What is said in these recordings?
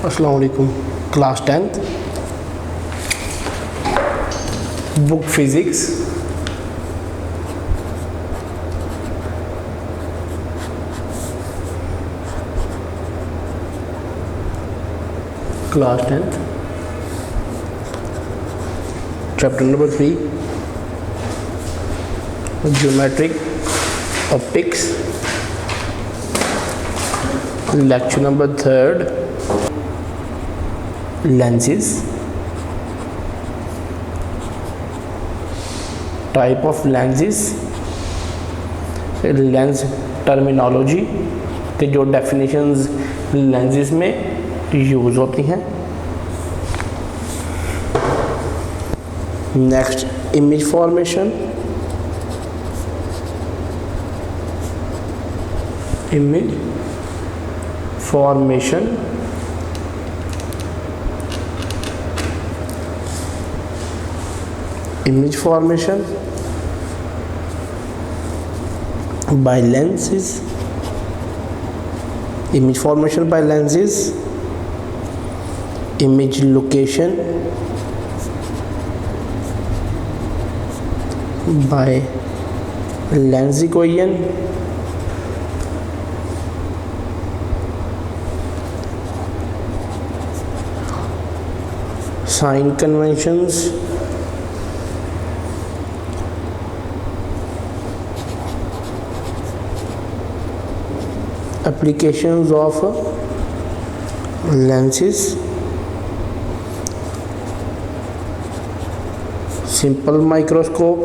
अस्सलाम वालेकुम। Class 10th book physics class 10th chapter number 3 geometric optics lecture number 3 lenses, type of lenses, lens terminology के जो definitions lenses में use होती हैं। Next image formation, image formation image formation by lenses, image formation by lenses, image location by lens equation, sign conventions, applications of lenses, simple microscope,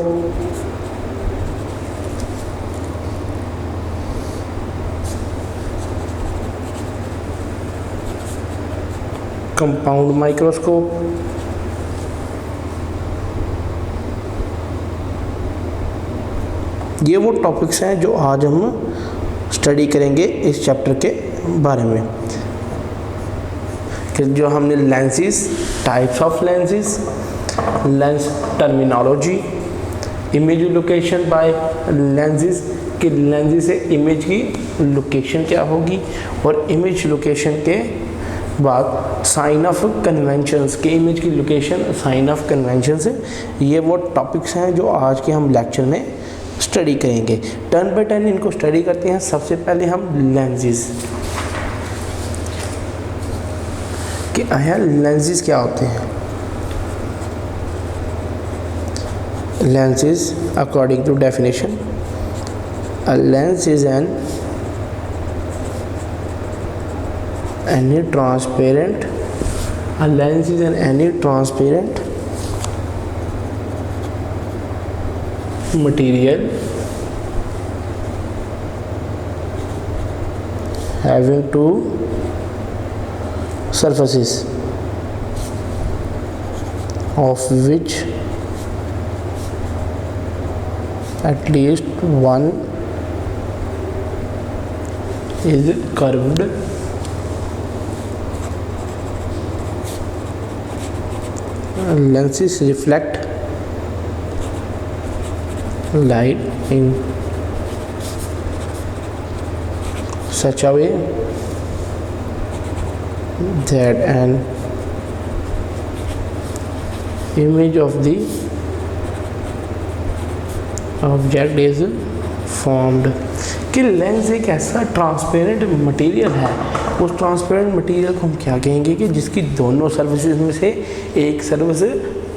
compound microscope, ये वो topics हैं जो आज हम study करेंगे इस चैप्टर के बारे में कि जो हमने lenses, types of lenses, lens terminology, image location bye lenses कि लेंसेज से इमेज की लोकेशन क्या होगी और इमेज लोकेशन के बाद साइन ऑफ कन्वेंशंस कि इमेज की लोकेशन साइन ऑफ कन्वेंशंस है। ये वो टॉपिक्स हैं जो आज के हम लेक्चर में स्टडी करेंगे। टर्न बाय टर्न इनको स्टडी करते हैं। सबसे पहले हम लेंसेज कि आया लेंसेज क्या होते हैं। Lenses according to definition, a lens is an any transparent, a lens is an any transparent material having two surfaces of which at least one is curved. Lenses reflect light in such a way that an image of the object is formed कि lens एक ऐसा transparent material है। उस transparent material को हम क्या कहेंगे कि जिसकी दोनों सर्फेसेस में से एक सर्फेस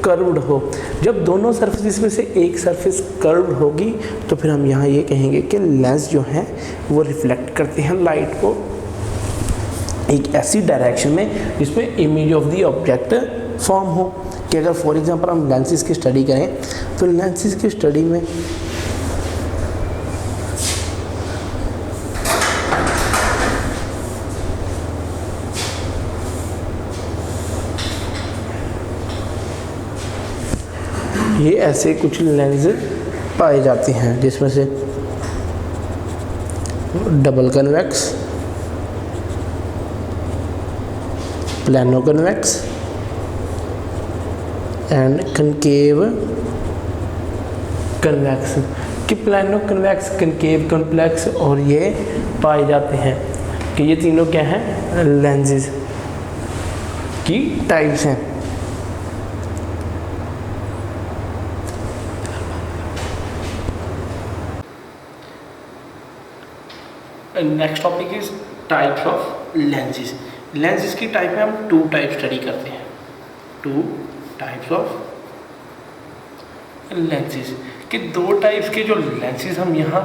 कर्व्ड हो। जब दोनों सरफेस में से एक सरफेस कर्व्ड होगी तो फिर हम यहाँ ये कहेंगे कि लेंस जो हैं वो रिफ्लेक्ट करते हैं लाइट को एक ऐसी डायरेक्शन में जिसमें image of the object form हो। कि अगर फॉर एग्जांपल हम लेंसेज की स्टडी करें तो लेंसेज की स्टडी में ये ऐसे कुछ लेंस पाए जाते हैं जिसमें से double convex, plano convex and concave convex कि प्लानो कन्वेक्स, कनकेव कॉन्प्लेक्स और ये पाए जाते हैं कि ये तीनों क्या हैं लेंसेज। की टाइप्स हैं। Next topic is types of lenses. Lenses की टाइप में हम 2 टाइप स्टडी करते हैं, 2 टाइप्स ऑफ लेंसेज कि 2 टाइप्स के जो लेंसेज हम यहाँ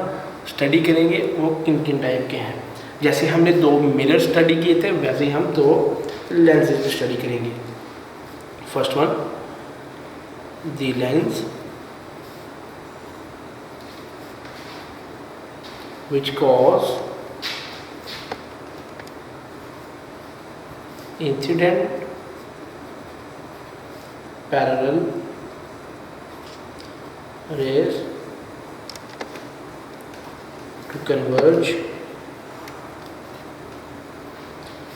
स्टडी करेंगे वो किन किन टाइप के हैं। जैसे हमने 2 मिरर स्टडी किए थे वैसे ही हम 2 लेंसेज स्टडी करेंगे। First one, the lens which cause incident parallel rays to converge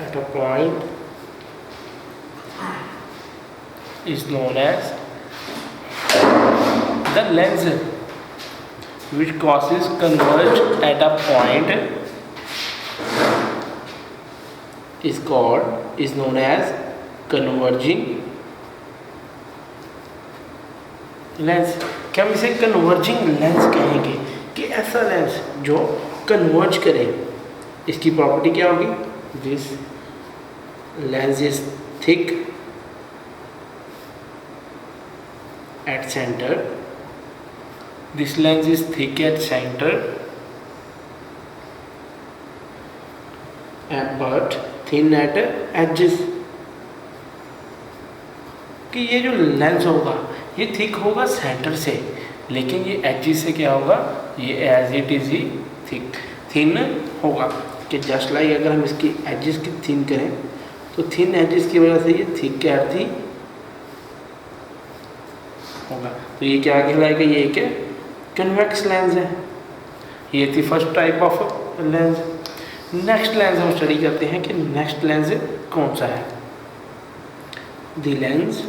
at a point is known as the lens which causes converge at a point is known as converging lens. क्या हम इसे converging lens कहेंगे कि ऐसा lens जो converge करे। इसकी property क्या होगी? This lens is thick at centre, this lens is thick at centre but thin at edges। कि ये जो लेंस होगा ये थिक होगा सेंटर से, लेकिन ये एजेस से क्या होगा, ये एज इट इज ही थिन होगा। कि जस्ट लाइक अगर हम इसकी एजेस की थिन करें तो थिन एजेस की वजह से ये थिक क्या थी होगा। तो ये क्या कहलाएगा, ये एक कन्वेक्स लेंस है। ये थी first type of lens. Next lens हम स्टडी करते हैं कि नेक्स्ट लेंस कौन सा है। The lens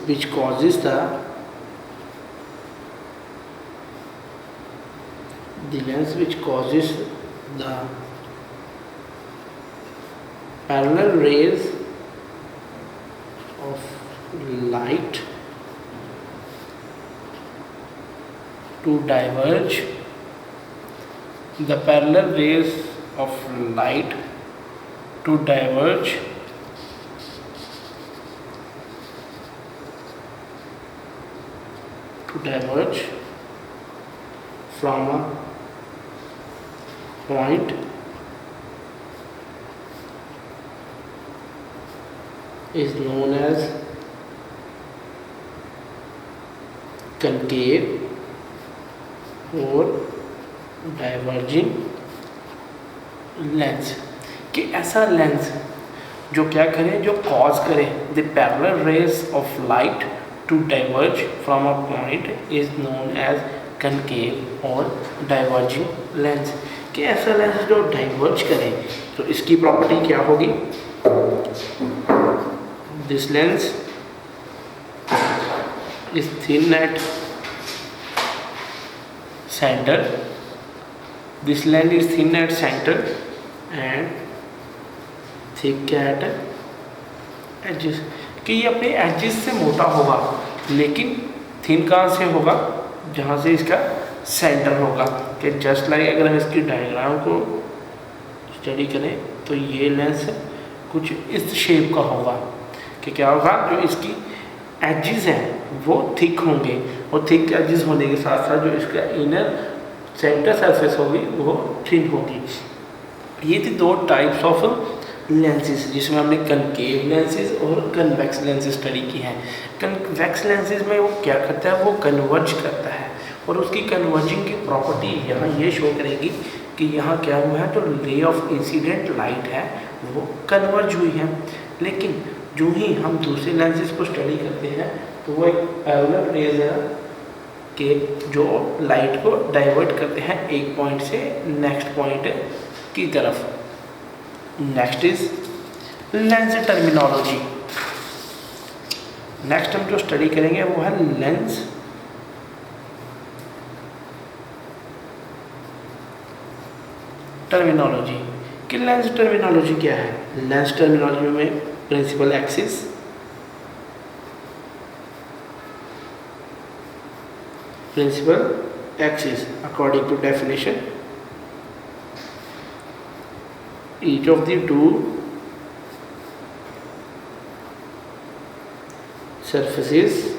which causes the parallel rays of light to diverge, the parallel rays of light to diverge from a point is known as concave और diverging lens. कि ऐसा लेंस जो क्या करे, जो कॉज करे the parallel rays of light to diverge from a point is known as concave और diverging lens. कि ऐसा लेंस जो डाइवर्ज करे तो इसकी प्रॉपर्टी क्या होगी, this lens is thin at center, this lens is thin at center and thick at edges। कि ये अपने एजेस से मोटा होगा लेकिन थिन कहाँ से होगा, जहाँ से इसका सेंटर होगा। कि जस्ट लाइक अगर हम इसकी डायग्राम को स्टडी करें तो ये लेंस कुछ इस शेप का होगा। कि क्या होगा, जो इसकी एजेस हैं वो थिक होंगे और थिक एजेस होने के साथ साथ जो इसका इनर सेंटर सरफेस होगी वो थिन होगी। ये थी 2 टाइप्स ऑफ लेंसेज जिसमें हमने कनकेव लेंसेज और कन्वेक्स लेंसेज स्टडी की हैं। कन्वेक्स लेंसेज में वो क्या करता है, वो कन्वर्ज करता है और उसकी कन्वर्जिंग की प्रॉपर्टी यहाँ ये शो करेगी कि यहाँ क्या हुआ है, जो रे ऑफ इंसिडेंट लाइट है वो कन्वर्ज हुई है। लेकिन जो ही हम दूसरे लेंसेज को स्टडी करते हैं तो वो एक पैरेलल रेज है कि जो लाइट को डाइवर्ट करते हैं एक पॉइंट से नेक्स्ट पॉइंट की तरफ। Next is lens terminology. Next हम जो स्टडी करेंगे वो है लेंस टर्मिनोलॉजी। कि लेंस टर्मिनोलॉजी क्या है। लेंस टर्मिनोलॉजी में principal axis, according to definition, each of the two surfaces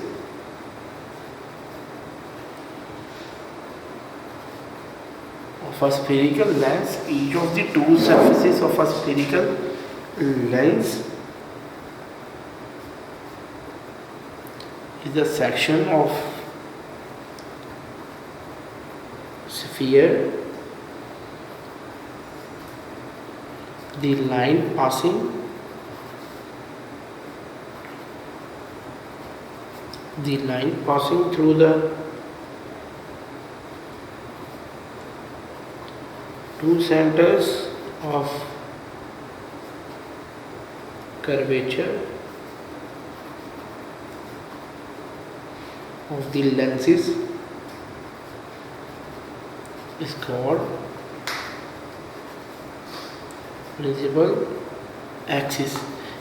of a spherical lens, each of the two surfaces of a spherical lens is the section of sphere. The line passing through the two centers of curvature of the lenses is called principal axis.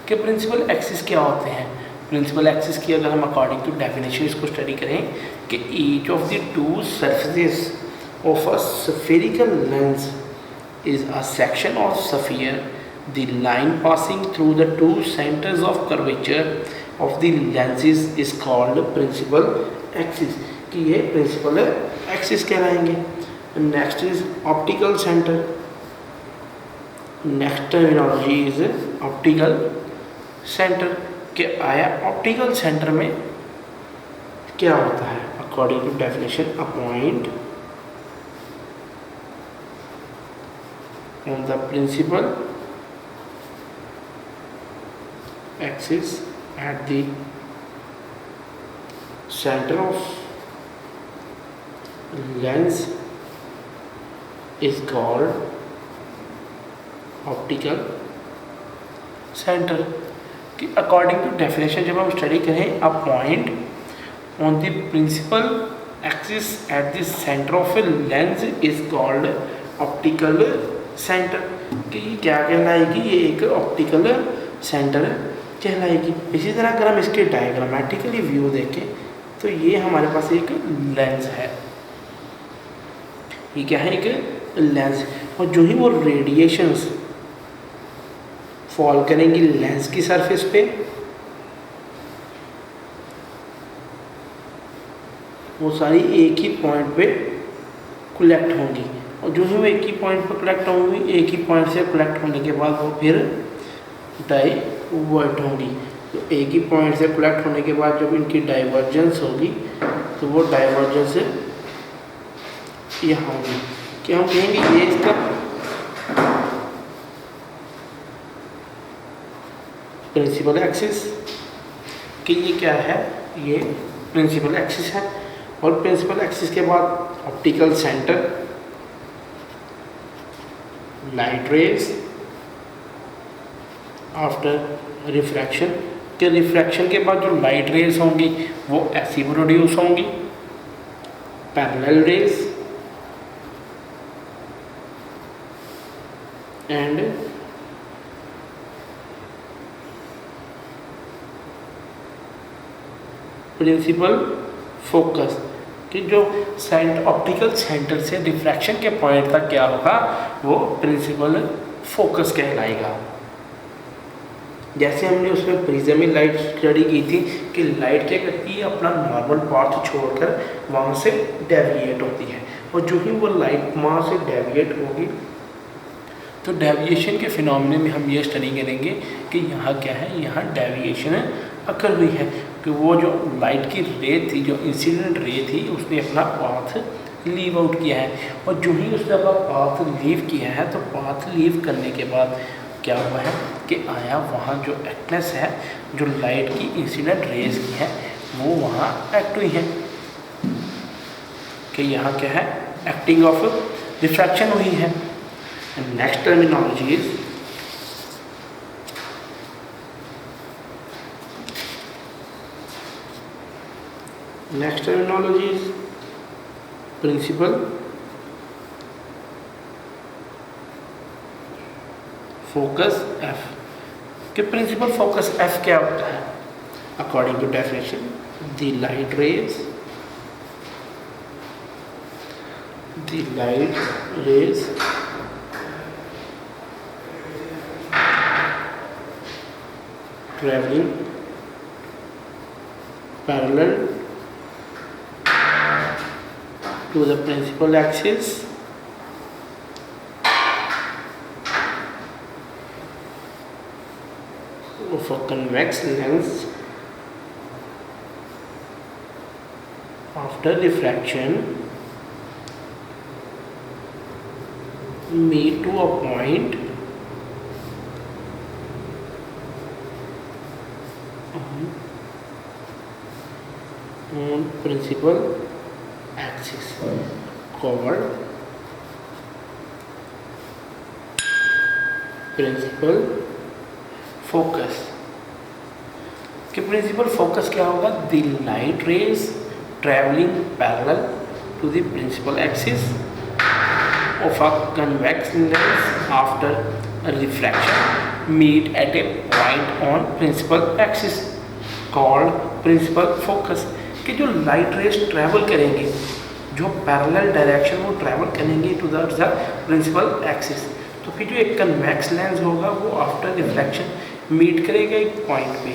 के principal axis क्या होते हैं? Principal axis की अगर हम according to definition इसको study करें कि each of the two surfaces of a spherical lens is a section of sphere, the line passing through the two centres of curvature of the lenses is called principal axis. कि ये principal axis कहलाएंगे। Next is optical centre. Next terminology is optical centre. के आया optical centre में क्या होता है? According to definition, a point on the principal axis at the centre of lens is called optical centre. कि according to definition जब हम study करें, a point on the principal axis at the centre of a lens is called optical centre. कि ये क्या कहलाएगी? ये एक ऑप्टिकल सेंटर कहलाएगी। इसी तरह अगर हम इसके डायग्रामेटिकली व्यू देखें तो ये हमारे पास एक लेंस है। ये क्या है? एक लेंस। और जो ही वो रेडिएशंस फॉल करेंगी लेंस की सरफेस पे, वो सारी एक ही पॉइंट पे कलेक्ट होंगी। और जो ही वो एक ही पॉइंट पे कलेक्ट होंगी, एक ही पॉइंट से कलेक्ट होने के बाद वो फिर डाइवर्ट होंगी। तो एक ही पॉइंट से कलेक्ट होने के बाद जब इनकी डाइवर्जेंस होगी तो वो डाइवर्जेंस यहाँ होगी। क्या हम कहेंगे? ये इसका प्रिंसिपल एक्सिस। कि ये क्या है? ये प्रिंसिपल एक्सिस है। और प्रिंसिपल एक्सिस के बाद optical centre, light rays after refraction. के रिफ्रैक्शन के बाद जो लाइट रेज होंगी वो ऐसी प्रोड्यूस होंगी, parallel rays and principal focus. कि जो ऑप्टिकल सेंटर से डिफ्रैक्शन के पॉइंट तक क्या होगा? वो प्रिंसिपल फोकस कहलाएगा। जैसे हमने उसमें प्रिज्म में लाइट स्टडी की थी कि लाइट क्या करती है? अपना नॉर्मल पाथ छोड़कर वहाँ से डेविएट होती है। और जो ही वो लाइट वहाँ से डेविएट होगी तो डेविएशन के फिनोमेना में हम ये स्टडी करेंगे कि यहाँ क्या है? यहाँ डेविएशन अकर हुई है कि वो जो लाइट की रे थी, जो इंसिडेंट रे थी, उसने अपना पाथ लीव आउट किया है। और जो ही उसने अपना पाथ लीव किया है तो पाथ लीव करने के बाद क्या हुआ है कि आया वहाँ जो एक्टनेस है, जो लाइट की इंसिडेंट रेज की है, वो वहाँ एक्ट हुई है। कि यहाँ क्या है? एक्टिंग ऑफ रिफ्रैक्शन हुई है। Next terminology is principal focus F कि प्रिंसिपल फोकस एफ क्या होता है? According to definition, the light rays traveling parallel to the principal axis of a convex lens after diffraction meet to a point on principal axis called principal focus. कि principal focus क्या होगा? The light rays travelling parallel to the principal axis of a convex lens after refraction meet at a point on principal axis called principal focus. कि जो light rays travel करेंगे, जो parallel direction वो travel करेंगे to the principal axis, तो फिर जो एक कन्वेक्स लेंस होगा वो आफ्टर रिफ्लेक्शन मीट करेगा एक पॉइंट पे,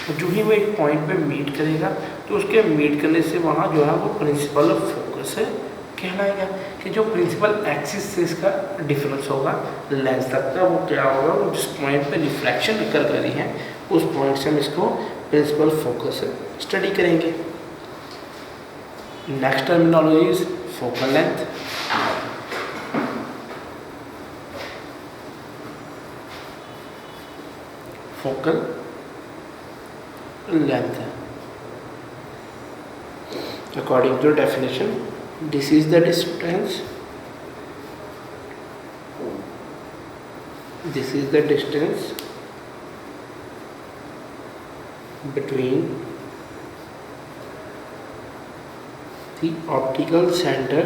और जो ही वो एक पॉइंट पे मीट करेगा तो उसके मीट करने से वहाँ जो है वो प्रिंसिपल फोकस कहलाएगा। कि जो प्रिंसिपल एक्सिस से इसका डिफरेंस होगा लेंस तक का, वो क्या होगा? वो जिस पॉइंट पे रिफ्लेक्शन कर रही है उस पॉइंट से हम इसको प्रिंसिपल फोकस स्टडी करेंगे। Next terminology is focal length. Focal length, according to definition, this is the distance between the optical center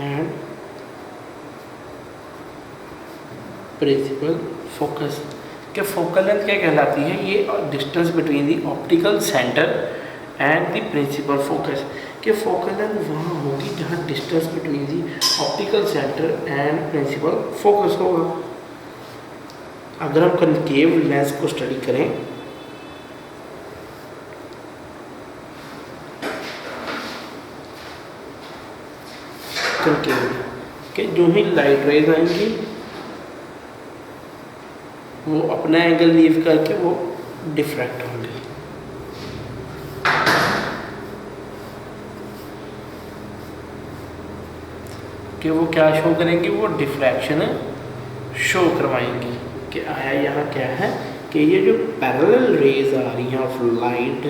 and principal focus. के फोकल लेंथ क्या कहलाती है? ये distance between the optical centre and the principal focus. के focal length वहाँ होगी जहाँ distance between the optical centre and principal focus होगा। अगर हम कनकेव लेंस को स्टडी करें, कनकेव के जो ही लाइट रेज आएंगी वो अपना एंगल लीव करके वो डिफ्रैक्ट होंगे। कि वो क्या शो करेंगे? वो डिफ्रैक्शन शो करवाएंगे। कि आया यहाँ क्या है कि ये जो पैरेलल रेज आ रही हैं ऑफ लाइट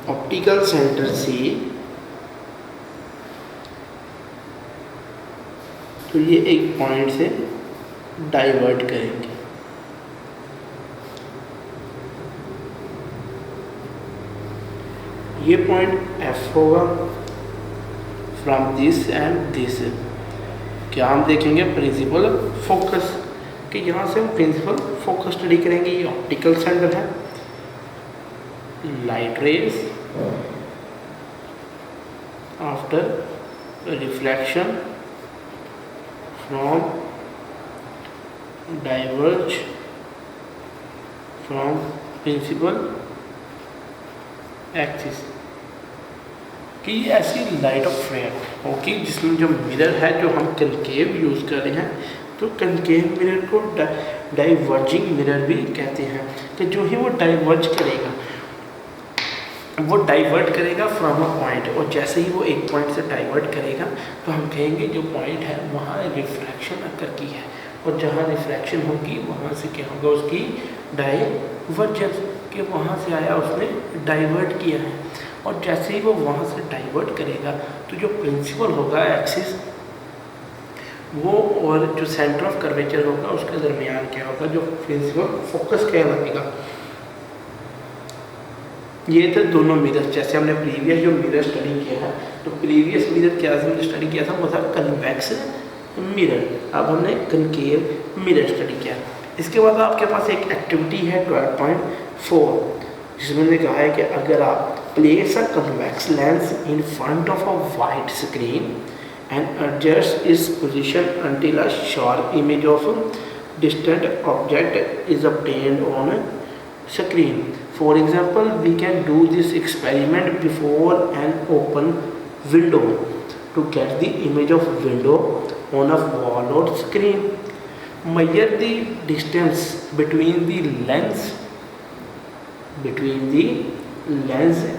ऑप्टिकल सेंटर से, तो ये एक पॉइंट से डाइवर्ट करेंगे। ये पॉइंट F होगा फ्रॉम दिस एंड दिस। क्या हम देखेंगे? Principal focus. कि यहाँ से हम प्रिंसिपल फोकस स्टडी करेंगे। ये ऑप्टिकल सेंटर है, light rays after reflection from diverge from principal axis. कि ये ऐसी लाइट ऑफ फ्रेम होगी जिसमें जो मिरर है, जो हम कनकेव यूज़ कर रहे हैं, तो कनकेव मिरर को डाइवर्जिंग मिरर भी कहते हैं। कि जो ही वो डाइवर्ज करेगा, वो डाइवर्ट करेगा फ्रॉम अ पॉइंट, और जैसे ही वो एक पॉइंट से डाइवर्ट करेगा तो हम कहेंगे जो पॉइंट है वहाँ रिफ्रैक्शन अकर की है, और जहाँ रिफ्रैक्शन होगी वहाँ से क्या होगा? उसकी डाइवर्जेंस। कि वहाँ से आया उसने डाइवर्ट किया है, और जैसे ही वो वहाँ से डाइवर्ट करेगा तो जो प्रिंसिपल होगा एक्सिस वो, और जो सेंटर ऑफ कर्वेचर होगा उसके दरमियान क्या होगा? जो प्रिंसिपल फोकस कहलाएगा। ये थे दोनों मिरर। जैसे हमने प्रीवियस जो मिरर स्टडी किया है, तो प्रीवियस मिरर क्या हमने स्टडी किया था, वो था कन्वेक्स मिरर। अब हमने कनकेव मिरर स्टडी किया। इसके बाद आपके पास एक एक्टिविटी है 12.4, जिसमें ने कहा है कि अगर आप place a convex lens in front of a white screen and adjust its position until a sharp image of a distant object is obtained on a screen. For example, we can do this experiment before an open window to get the image of window on a wall or screen. Measure the distance between the lens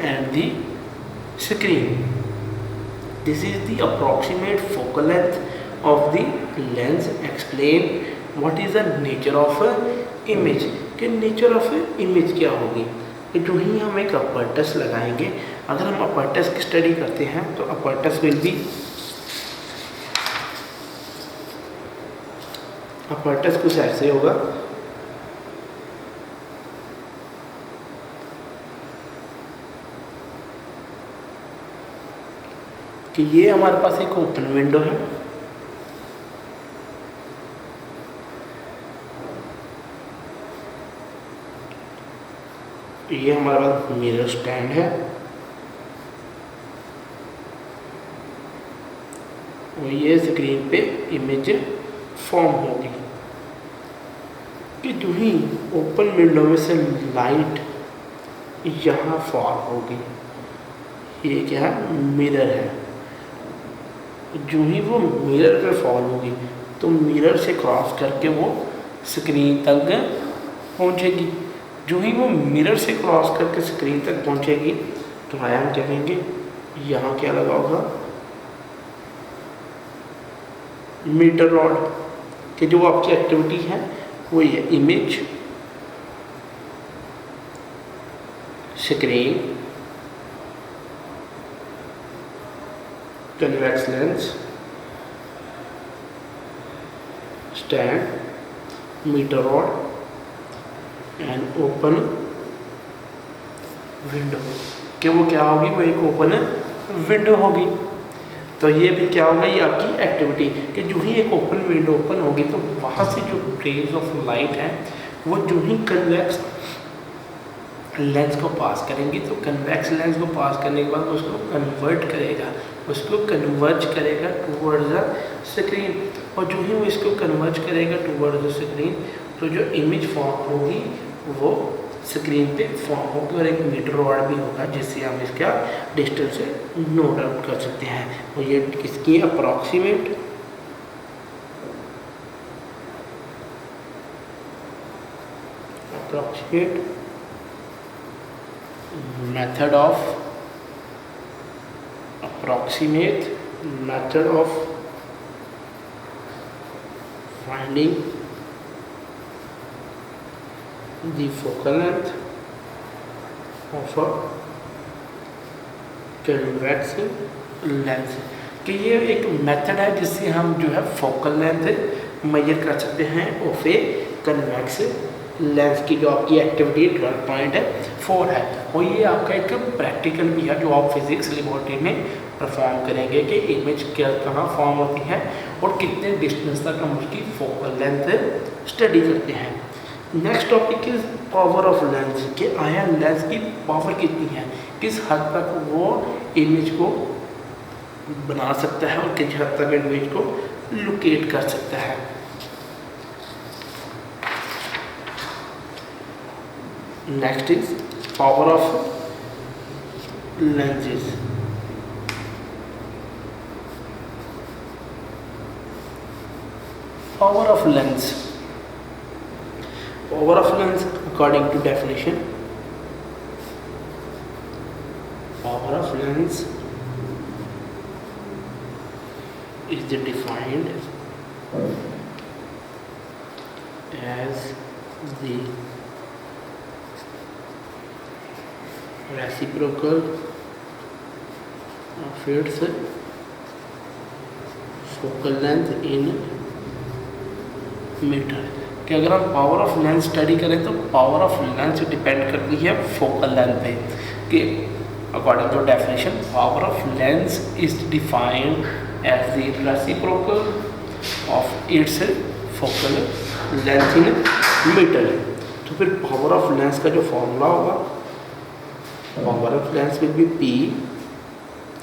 and the screen. This is the approximate focal length of the lens. Explain what is the nature of image. कि nature of image क्या होगी, कि जो ही हम एक अपरटस लगाएंगे, अगर हम अपरटस की स्टडी करते हैं तो अपरटस विल बी, अपरटस कुछ ऐसे होगा, कि ये हमारे पास एक ओपन विंडो है, ये हमारे पास मिरर स्टैंड है, और ये स्क्रीन पे इमेज फॉर्म होगी। कि जो ही ओपन विंडो में से लाइट यहाँ फॉल होगी, ये क्या है, मिरर है। जो ही वो मिरर पे फॉल होगी तो मिरर से क्रॉस करके वो स्क्रीन तक पहुंचेगी। जो ही वो मिरर से क्रॉस करके स्क्रीन तक पहुंचेगी तो हम कहेंगे यहाँ क्या लगा होगा, मीटर रॉड। कि जो आपकी एक्टिविटी है वो ये image, screen, convex lens, stand, meter rod and open window। कि वो क्या होगी, वो एक ओपन विंडो होगी। तो ये भी क्या होगा, ये आपकी एक्टिविटी, कि जो ही एक ओपन विंडो ओपन होगी तो वहाँ से जो रेज ऑफ लाइट है वो जो ही कन्वेक्स लेंस को पास करेंगी, तो कन्वेक्स लेंस को पास करने के बाद उसको कन्वर्ट करेगा, उसको कन्वर्ज करेगा टूवर्ड्स द स्क्रीन। और जो ही वो इसको कन्वर्ज करेगा टूवर्ड्स द स्क्रीन, तो जो इमेज फॉर्म होगी वो स्क्रीन पे फॉर्म होगी, और एक मीटर रॉड भी होगा जिससे हम इसका डिस्टेंस नोट आउट कर सकते हैं। और ये किसकी approximate method of approximate method of finding the focal length of a convex lens। कि ये एक मेथड है जिससे हम जो है फोकल लेंथ मेजर कर सकते हैं ऑफ ए कन्वेक्स लेंस की। जो आपकी एक्टिविटी 12.4 है, और ये आपका एक प्रैक्टिकल भी है जो आप फिजिक्स लेबोरेटरी में परफॉर्म करेंगे कि इमेज क्या कहाँ फॉर्म होती है और कितने डिस्टेंस तक हम उसकी फोकल लेंथ स्टडी करते हैं। Next topic is power of lens. कि आया लेंस की पावर कितनी है, किस हद तक वो इमेज को बना सकता है और किस हद तक इमेज को लोकेट कर सकता है। Next is power of lenses। Power of lens according to definition, power of lens is defined as the reciprocal of its focal length in metre. कि अगर हम पावर ऑफ लेंस स्टडी करें तो power of lens depend करती है focal length पे। कि according to definition power of lens is defined as the reciprocal of its focal length in metre. तो फिर पावर ऑफ लेंस का जो फॉर्मूला होगा, power of lens will be P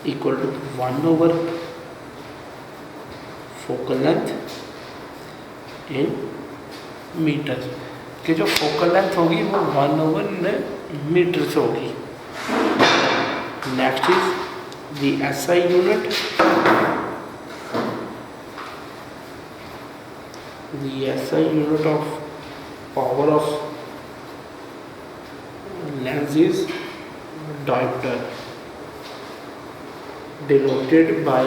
equal to 1/, focal length in metre, कि जो focal length होगी वो 1/मीटर से होगी। Next is the SI unit, the SI unit of power of lens is diopter, denoted by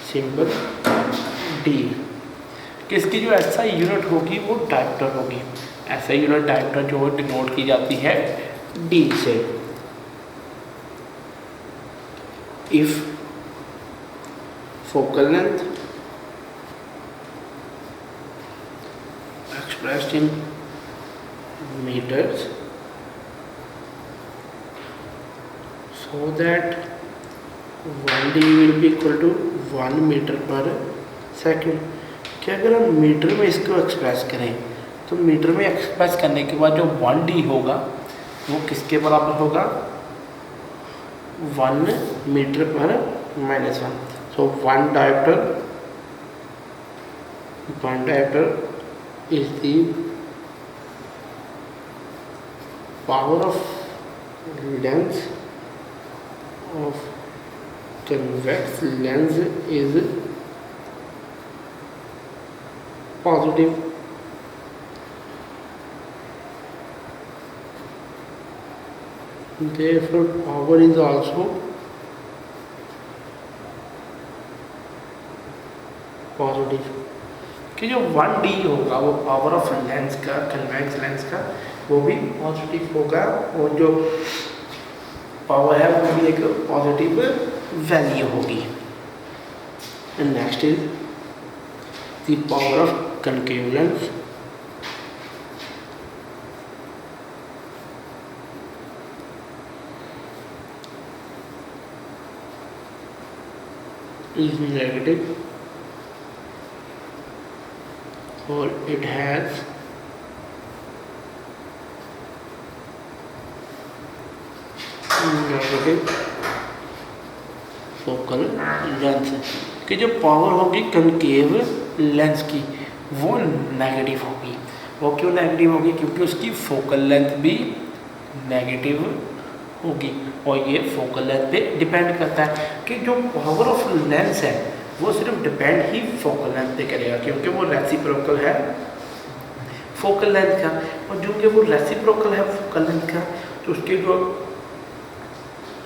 symbol D। किसकी जो SI unit होगी वो डायप्टर होगी। SI यूनिट डायप्टर जो है डिनोट की जाती है D से। If focal length expressed in meters, so that 1D will be equal to 1 metre पर सेकेंड। कि अगर हम मीटर में इसको एक्सप्रेस करें तो मीटर में एक्सप्रेस करने के बाद जो 1D होगा वो किसके बराबर होगा, 1 मीटर पर -1। सो 1 dioptre is the power of lens of convex lens is positive। Therefore power is also positive। कि जो 1D होगा वो पावर ऑफ लेंस का, कन्वेक्स लेंस का, वो भी पॉजिटिव होगा और जो पावर है वो भी एक पॉजिटिव वैल्यू होगी। Next is the power of concave lens. Is negative or it has negative focal length. कि जो पावर होगी कनकेव लेंस की वो नेगेटिव होगी। वो क्यों नेगेटिव होगी, क्योंकि उसकी फोकल लेंथ भी नेगेटिव होगी और ये फोकल लेंथ पे डिपेंड करता है। कि जो पावर ऑफ लेंस है वो सिर्फ डिपेंड ही फोकल लेंथ पे करेगा, क्योंकि वो रेसिप्रोकल है फोकल लेंथ का। और जो कि वो रेसिप्रोकल है फोकल लेंथ का, तो उसके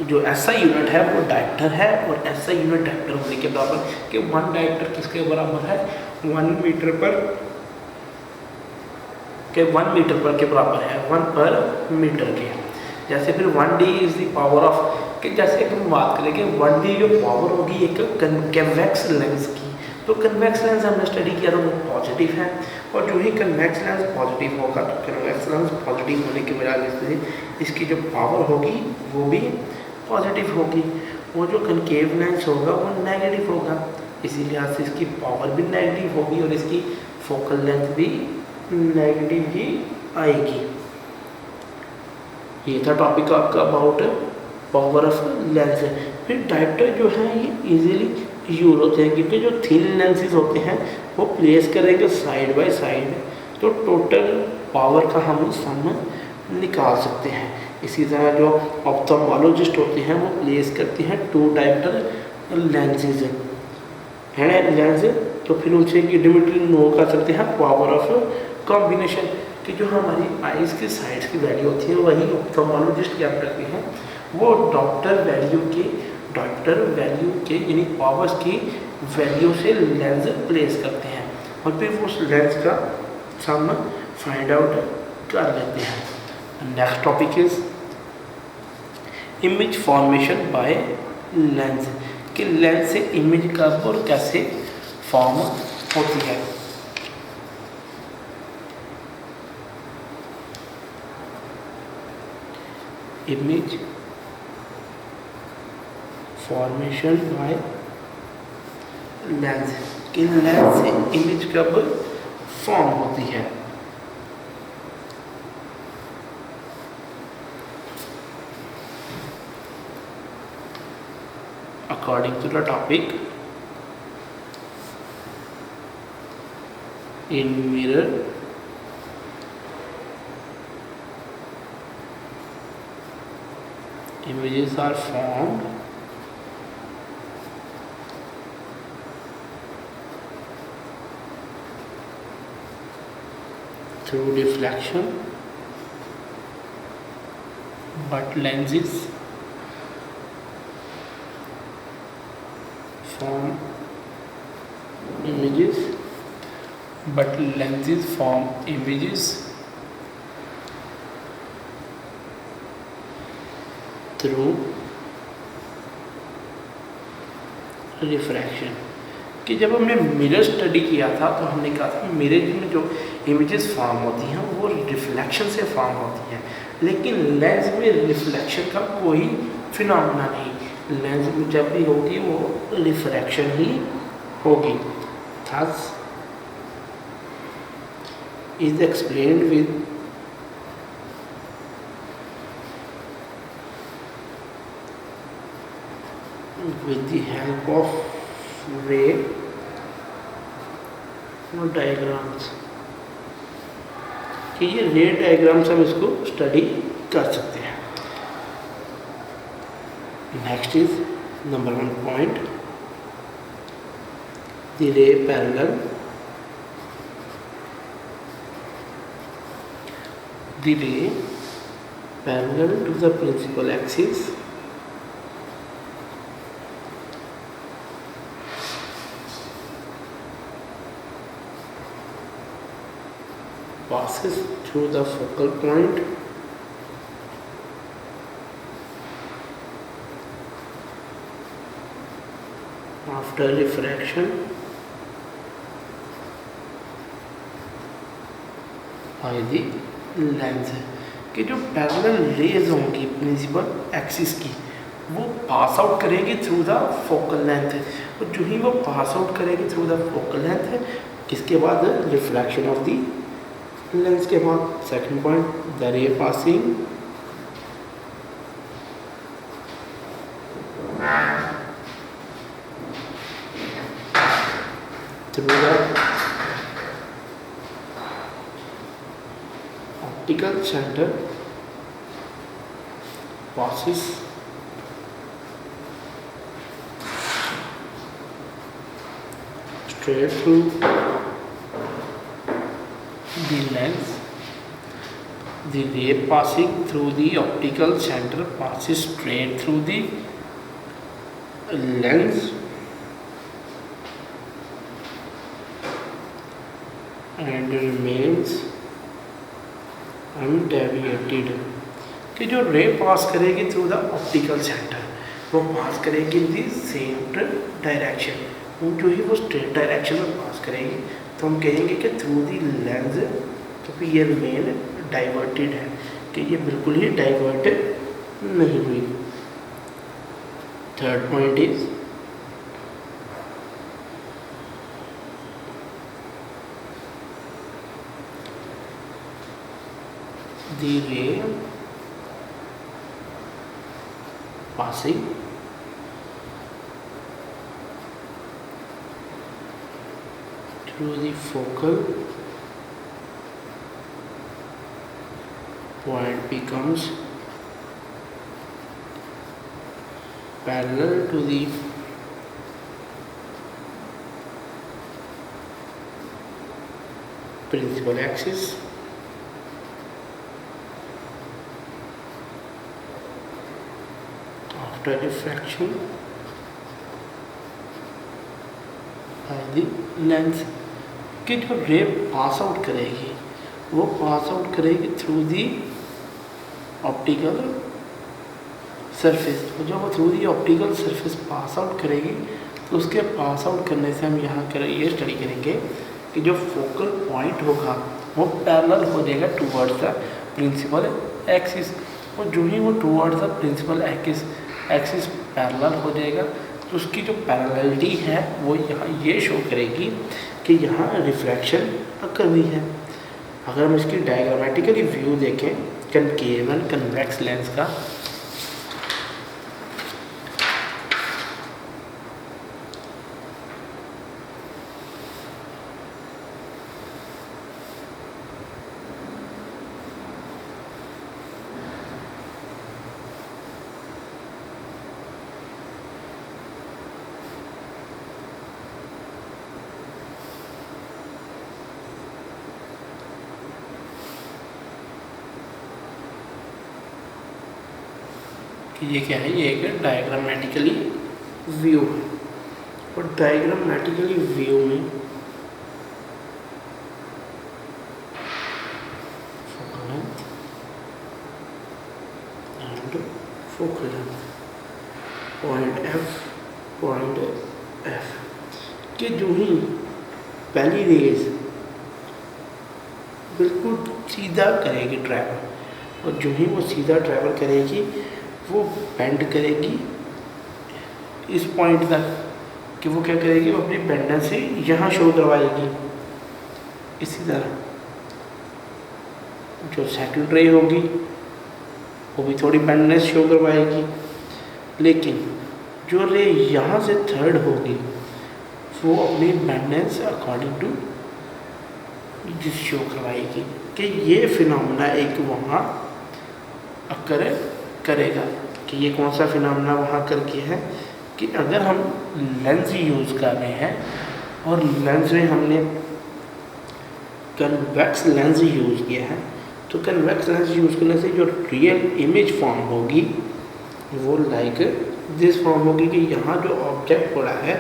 जो SI यूनिट है वो डायप्टर है और SI यूनिट डायप्टर होने के बराबर। कि 1 डायप्टर किसके बराबर है, 1 मीटर पर, के 1 मीटर पर के बराबर है, 1 पर मीटर के। जैसे फिर 1D is the power of, कि जैसे हम बात करें कि 1D जो पावर होगी एक कन्वेक्स लेंस की, तो कन्वेक्स लेंस हमने स्टडी किया था वो पॉजिटिव है। और जो ही कन्वेक्स लेंस पॉजिटिव होगा तो कन्वेक्स लेंस पॉजिटिव होने की वजह से इसकी जो पावर होगी वो भी पॉजिटिव होगी। वो जो कनकेव लेंस होगा वो नेगेटिव होगा, इसी लिहाज से इसकी पावर भी नेगेटिव होगी और इसकी फोकल लेंथ भी नेगेटिव ही आएगी। ये था टॉपिक आपका अबाउट पावर ऑफ लेंस। फिर डायप्टर जो है ये इजीली यूज होते हैं, क्योंकि जो थिन लेंसेज होते हैं वो प्लेस करेंगे साइड बाय साइड, तो टोटल पावर का हम सम निकाल सकते हैं। इसी तरह जो ऑप्थेल्मोलॉजिस्ट होते हैं वो प्लेस करते हैं 2 डायप्टर लेंसेज है लेंस, तो फिर उनसे इमीडिएटली नो कर सकते हैं पावर ऑफ कॉम्बिनेशन। कि जो हमारी आइज़ की साइड्स की वैल्यू होती है वही ऑप्थेल्मोलॉजिस्ट क्या करते हैं, वो डायप्टर वैल्यू के यानी पावर्स की वैल्यू से लेंस प्लेस करते हैं और फिर उस लेंस का सम फाइंड आउट कर लेते हैं। Next topic is image formation by lens. कि लेंस से इमेज कब और कैसे फॉर्म होती है। इमेज फॉर्मेशन बाय लेंस, कि लेंस से इमेज कब फॉर्म होती है। According to the topic, in mirror images are formed through reflection, but lenses form images through refraction. कि जब हमने मिरर स्टडी किया था तो हमने कहा था मिरर में जो इमेजेस फॉर्म होती हैं वो रिफ्लेक्शन से फॉर्म होती हैं, लेकिन लेंस में रिफ्लेक्शन का कोई फिनोमेना नहीं, लेंस में जब भी होगी वो रिफ्रैक्शन ही होगी। Thus is explained with the help of ray diagrams, कि ये रे डायग्राम्स हम इसको स्टडी कर सकते हैं। Next is number 1 point, the ray parallel, the ray parallel to the principal axis passes through the focal point after refraction by the lens है। कि जो पैरेलल रेज होंगी प्रिंसिपल एक्सिस की वो पास आउट करेगी थ्रू द फोकल लेंथ है, और जो ही वो पास आउट करेगी थ्रू द फोकल लेंथ है, किसके बाद रिफ्लेक्शन ऑफ द लेंस के बाद। सेकंड पॉइंट, द रे passing through the optical center passes straight through the lens. The ray passing through the optical center passes straight through the lens and remains undeviated. कि जो रे पास करेगी through the optical centre वो पास करेगी इन the same direction, जो ही वो straight direction में पास करेगी तो हम कहेंगे कि थ्रू दी लेंस, क्योंकि ये रिमेन डाइवर्टेड है, कि ये बिल्कुल ही डाइवर्टेड नहीं हुई। Third point is the ray passing through the focal point becomes parallel to the principal axis after diffraction by the lens। कि जो रे पास आउट करेगी वो पास आउट करेगी थ्रू दी ऑप्टिकल सरफेस, तो जब वो through the optical surface pass out करेगी तो उसके पास आउट करने से हम यहाँ ये स्टडी करेंगे कि जो फोकल पॉइंट होगा वो पैरेलल हो जाएगा टूवर्ड्स द प्रिंसिपल एक्सिस। और जो ही वो towards the principal axis parallel हो जाएगा तो उसकी जो पैरेललिटी है वो यहाँ ये शो करेगी कि यहाँ रिफ्रैक्शन अकर हुई है। अगर हम इसकी डायग्रामेटिकली व्यू देखें कनकेव एंड कन्वेक्स लेंस का, ये क्या है, ये एक डायग्रामेटिकली व्यू है। और डायग्रामेटिकली व्यू में focal length and focal length point F के जो ही पहली रेज बिल्कुल सीधा करेगी ट्रैवल, और जो ही वो सीधा ट्रैवल करेगी वो बेंड करेगी इस पॉइंट तक कि वो क्या करेगी, वो अपनी बेंडनेस से यहाँ शो करवाएगी। इसी तरह जो सेकंड रे होगी वो भी थोड़ी बेंडनेस शो करवाएगी, लेकिन जो रे यहाँ से थर्ड होगी वो अपनी बेंडनेस अकॉर्डिंग टू जिस शो करवाएगी कि ये फिनोमेना एक वहाँ अकर करेगा। कि ये कौन सा फिनोमेना वहाँ करके है कि अगर हम लेंस यूज़ कर रहे हैं और लेंस में हमने कन्वेक्स लेंस यूज़ किया है, तो कन्वेक्स लेंस यूज़ करने से जो रियल इमेज फॉर्म होगी वो लाइक दिस फॉर्म होगी कि यहाँ जो ऑब्जेक्ट पड़ा है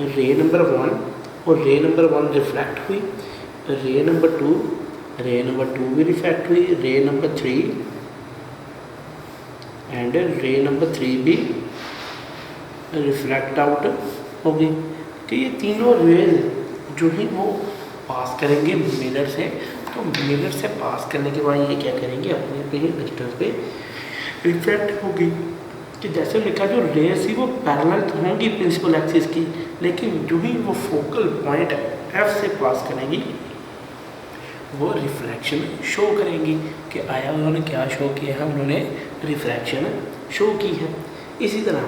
रे नंबर 1 और रे नंबर 1 रिफ्लेक्ट हुई, रे नंबर 2 भी रिफ्लेक्ट हुई, रे नंबर 3 एंड रे नंबर 3 भी रिफ्लेक्ट आउट होगी। कि ये तीनों रेज जो ही वो पास करेंगे मिरर से, तो मिरर से पास करने के बाद ये क्या करेंगे, अपने अपने ही डिस्टेंस पे रिफ्लेक्ट होगी। कि जैसे लिखा जो रेज थी वो पैरेलल तो होंगी प्रिंसिपल एक्सिस की, लेकिन जो ही वो फोकल पॉइंट एफ से पास करेंगी वो रिफ्रैक्शन शो करेंगी। कि आया उन्होंने क्या शो किया है, उन्होंने रिफ्रैक्शन शो की है। इसी तरह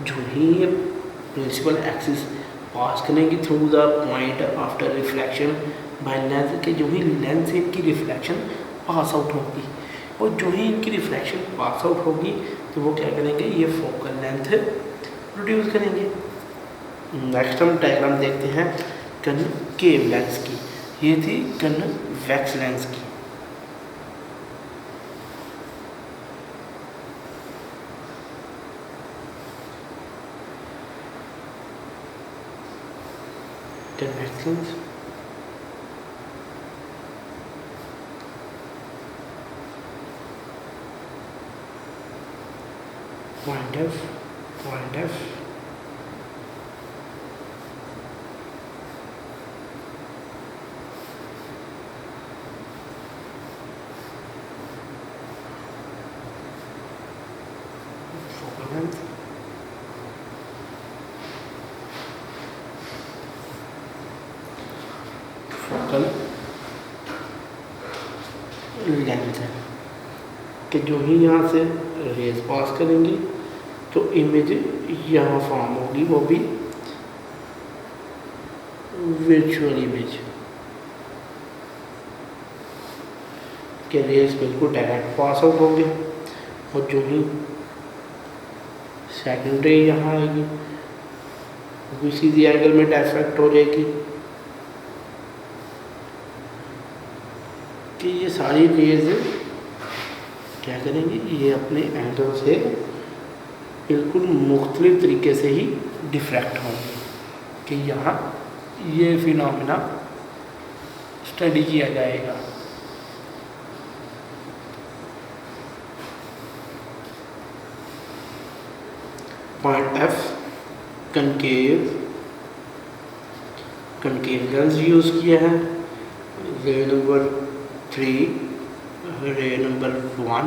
जो ही प्रिंसिपल एक्सिस पास करेंगे through the point after reflection by lens, के जो ही लेंस से इनकी रिफ्लेक्शन पास आउट होगी, और जो ही इनकी रिफ्लेक्शन पास आउट होगी तो वो क्या करेंगे, ये फोकल लेंथ प्रोड्यूस करेंगे। नेक्स्ट हम डायग्राम देखते हैं कनकेव लेंस की, ये थी कन्वेक्स लेंस की। Convex lens point F focal length focal length है। कि जो ही यहाँ से रेज पास करेंगी तो इमेज यहाँ फॉर्म होगी, वो भी विजुअल इमेज। के रेज बिल्कुल डायरेक्ट पास आउट होंगे, और जो ही सेकंड रे यहाँ आएगी वो भी सीधी एंगल में डायफ्रैक्ट हो जाएगी। कि ये सारी रेज क्या करेंगी, ये अपने एंगल से बिल्कुल मुख्तलिफ तरीके से ही डिफ्रैक्ट होंगे। कि यहाँ ये फिनोमेना स्टडी किया जाएगा। Point F concave lens use किया है, रे नंबर 3 रे नंबर 1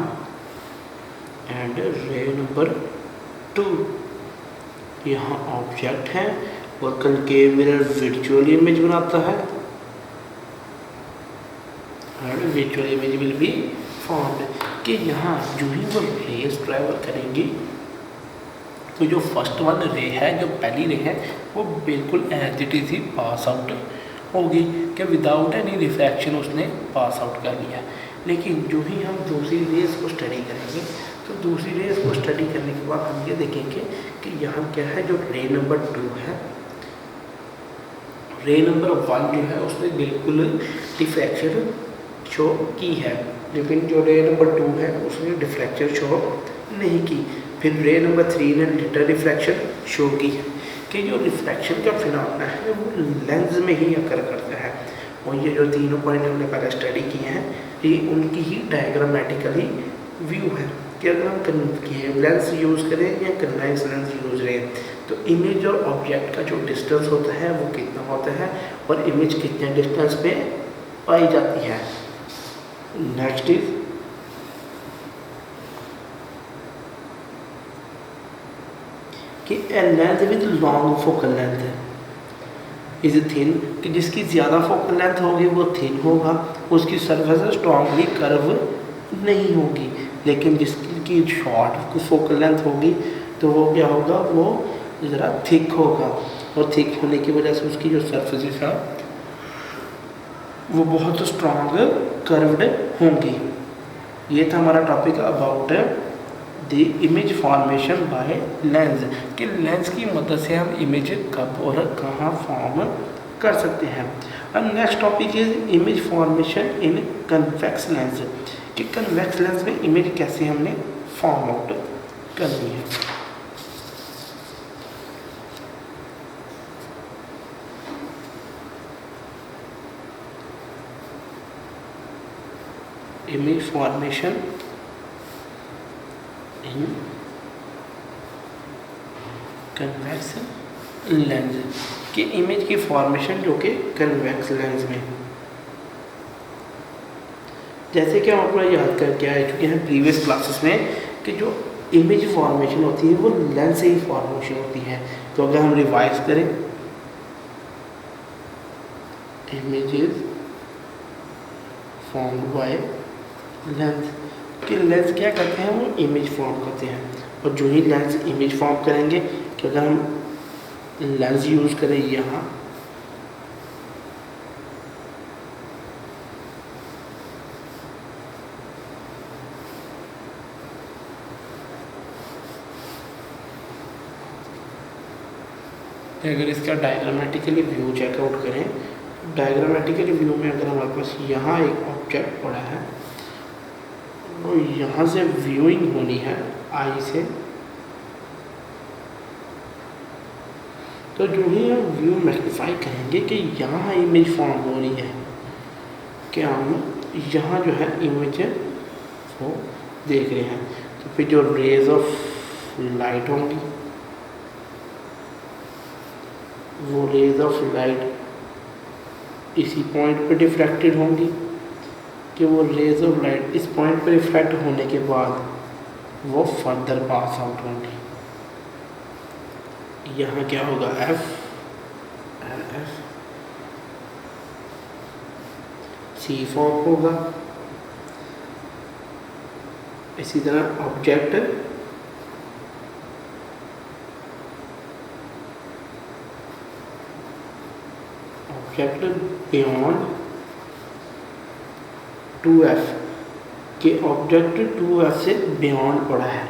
एंड रे नंबर 2 यहाँ ऑब्जेक्ट है और कनकेव मिरर वर्चुअल इमेज बनाता है and virtual image will be formed कि यहाँ जो ही वो रेस ट्रैवल करेंगी तो जो फर्स्ट वन रे है, जो पहली रे है, वो बिल्कुल एज इट इज ही पास आउट होगी कि विदाउट एनी रिफ्रैक्शन उसने पास आउट कर लिया। लेकिन जो ही हम दूसरी रेस को स्टडी करेंगे तो दूसरी रेस को स्टडी करने के बाद हम ये देखेंगे कि यहाँ क्या है, जो रे नंबर 2 है, रे नंबर 1 जो है उसने बिल्कुल डिफ्रैक्शन शो की है, लेकिन जो रे नंबर 2 है उसने डिफ्रैक्शन शो नहीं की। फिर रे नंबर 3 ने लिटिल रिफ्रैक्शन शो की है कि जो रिफ्रैक्शन का फिनोमेना है वो लेंस में ही अकर करता है। और ये जो तीनों पॉइंट हमने पहले स्टडी किए हैं ये उनकी ही डायग्रामेटिकली व्यू है कि अगर हम कनकेव लेंस यूज़ करें या कन्वेक्स लेंस यूज़ करें तो इमेज और ऑब्जेक्ट का जो डिस्टेंस होता है वो कितना होता है और इमेज कितने डिस्टेंस पे पाई जाती है। नेक्स्ट इज कि a length with long focal length is thin, कि जिसकी ज़्यादा फोकल लेंथ होगी वो थिन होगा, उसकी सरफेस स्ट्रॉन्गली कर्व नहीं होगी। लेकिन जिसकी शॉर्ट फोकल लेंथ होगी तो वो क्या होगा, वो ज़रा थिक होगा और थिक होने की वजह से उसकी जो सरफेसेस है वो बहुत स्ट्रॉन्ग कर्व्ड होंगी। ये था हमारा topic about the image formation by lens, कि लेंस की मदद से हम इमेज कब और कहाँ फॉर्म कर सकते हैं। और next topic is image formation in convex lens, कि कन्वेक्स लेंस में इमेज कैसे हमने फॉर्म आउट करनी है। इमेज फॉर्मेशन इन कन्वेक्स लेंस, कि इमेज की फॉर्मेशन जो कि कन्वेक्स लेंस में, जैसे कि हम अपना याद करके आए चुके हैं प्रीवियस क्लासेस में कि जो इमेज फॉर्मेशन होती है वो लेंस से ही फॉर्मेशन होती है। तो अगर हम रिवाइज करें, इमेजेस फॉर्म्ड बाय लेंस, कि लेंस क्या करते हैं, वो इमेज फॉर्म करते हैं। और जो ही लेंस इमेज फॉर्म करेंगे, कि अगर हम लेंस यूज़ करें यहाँ, अगर इसका डायग्रामेटिकली व्यू चेकआउट करें, डायग्रामेटिकली व्यू में अगर हमारे पास यहाँ एक ऑब्जेक्ट पड़ा है और यहाँ से व्यूइंग होनी है आई से, तो जो ही हम व्यू मैग्नीफाई करेंगे कि यहाँ इमेज फॉर्म हो रही है, कि हम यहाँ जो है इमेज वो देख रहे हैं, तो फिर जो रेज ऑफ लाइट होंगी वो रेज ऑफ लाइट इसी पॉइंट पे डिफ्रैक्टेड होंगी, कि वो रेज ऑफ लाइट इस पॉइंट पे रिफ्रैक्ट होने के बाद वो फर्दर पास आउट होंगी। यहाँ क्या होगा, एफ सी फॉर्म होगा। इसी तरह ऑब्जेक्ट बियॉन्ड 2f, के ऑब्जेक्ट 2f से बियॉन्ड पड़ा है।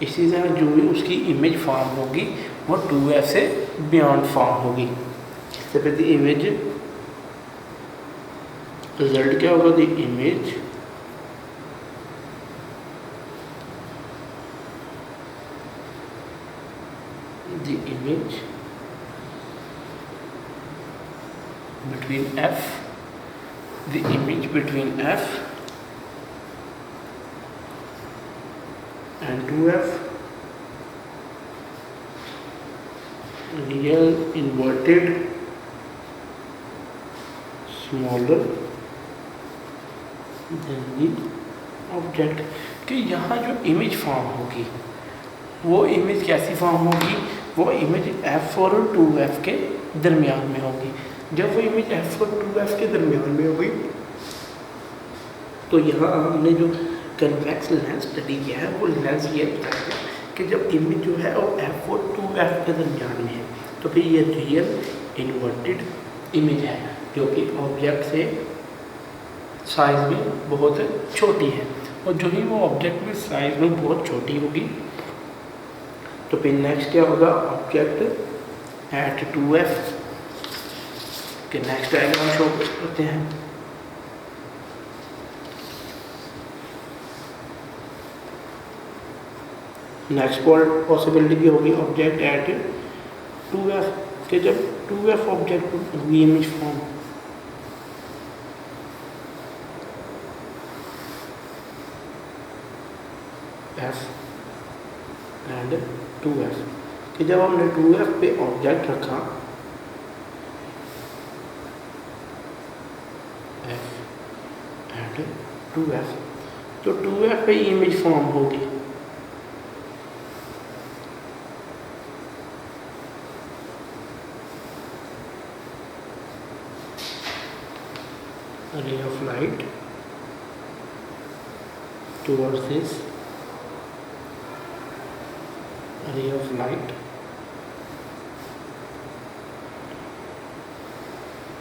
इसी तरह जो भी उसकी इमेज फॉर्म होगी वो 2f से बियॉन्ड फॉर्म होगी। इससे फिर द इमेज रिजल्ट क्या होगा, the image between f, the image between f and 2f, real inverted smaller than the object, कि यहाँ जो इमेज फॉर्म होगी वो इमेज कैसी फॉर्म होगी, वो इमेज F और 2F के दरमियान में होगी। जब वो इमेज F और 2F के दरमियान में होगी तो यहाँ हमने जो कन्वेक्स लेंस स्टडी किया है वो लेंस ये बताएगा कि जब इमेज जो है वो F और 2F के दरमियान में है तो फिर ये रियल इन्वर्टेड इमेज है जो कि ऑब्जेक्ट से साइज में बहुत छोटी है। और जो ही वो ऑब्जेक्ट में साइज में बहुत छोटी होगी तो फिर नेक्स्ट क्या होगा, ऑब्जेक्ट एट 2F के नेक्स्ट डायग्राम शो करते हैं। नेक्स्ट पॉसिबिलिटी भी होगी ऑब्जेक्ट एट 2F के जब 2F ऑब्जेक्ट होगी image form F and 2F कि जब हमने 2F पे ऑब्जेक्ट रखा F एंड 2F तो 2F पे इमेज फॉर्म होगी ray of light towards this ray of light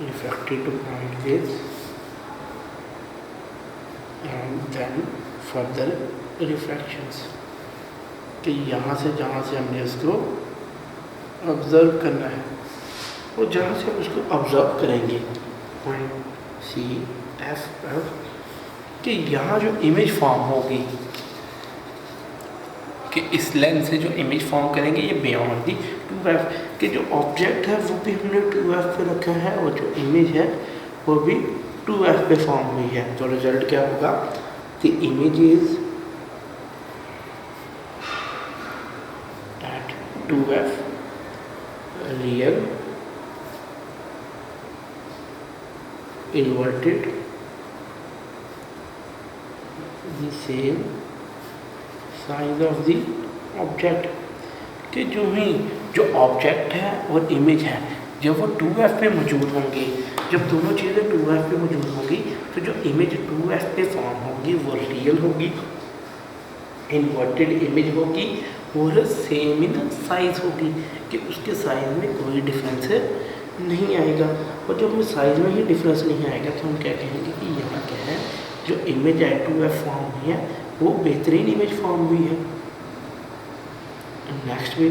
refracted to point this and then further refractions कि यहाँ से जहाँ से हमने इसको ऑब्ज़र्व करना है और जहाँ से हम उसको ऑब्ज़र्व करेंगे पॉइंट C F F कि यहाँ जो इमेज फॉर्म होगी कि इस लेंस से जो इमेज फॉर्म करेंगे ये बियॉन्ड दी 2F कि जो ऑब्जेक्ट है वो भी हमने 2F पे रखा है और जो इमेज है वो भी 2F पे फॉर्म हुई है। तो रिजल्ट क्या होगा, the image is at 2F real inverted the same size of the object कि जो ऑब्जेक्ट है और इमेज है जब वो 2F पे मौजूद होंगे, जब दोनों चीज़ें 2F पे मौजूद होंगी तो जो इमेज 2F पे फॉर्म होगी वो रियल होगी, इन्वर्टेड इमेज होगी और सेम इन साइज होगी कि उसके साइज में कोई डिफरेंस नहीं आएगा। और जब हमें साइज में ही डिफरेंस नहीं आएगा तो हम क्या कहेंगे कि यहाँ क्या है, जो इमेज है 2F फॉर्म हुई है वो बेहतरीन इमेज फॉर्म हुई है। नेक्स्ट भी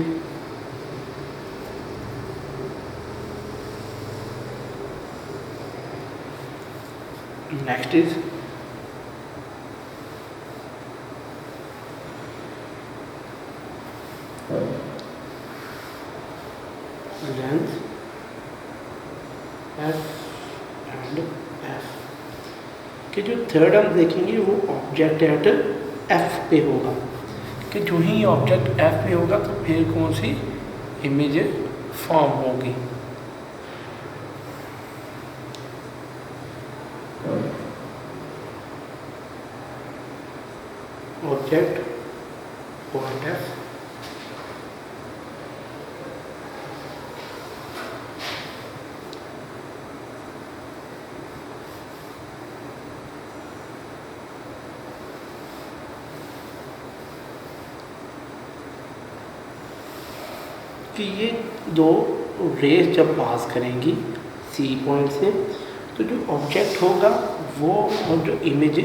next is length F and F कि जो थर्ड हम देखेंगे वो ऑब्जेक्ट एट F पे होगा कि जो ही ऑब्जेक्ट F पे होगा तो फिर कौन सी इमेज फॉर्म होगी। ऑब्जेक्ट पॉइंट F कि ये दो रेज जब पास करेंगी C पॉइंट से तो जो ऑब्जेक्ट होगा वो और जो इमेज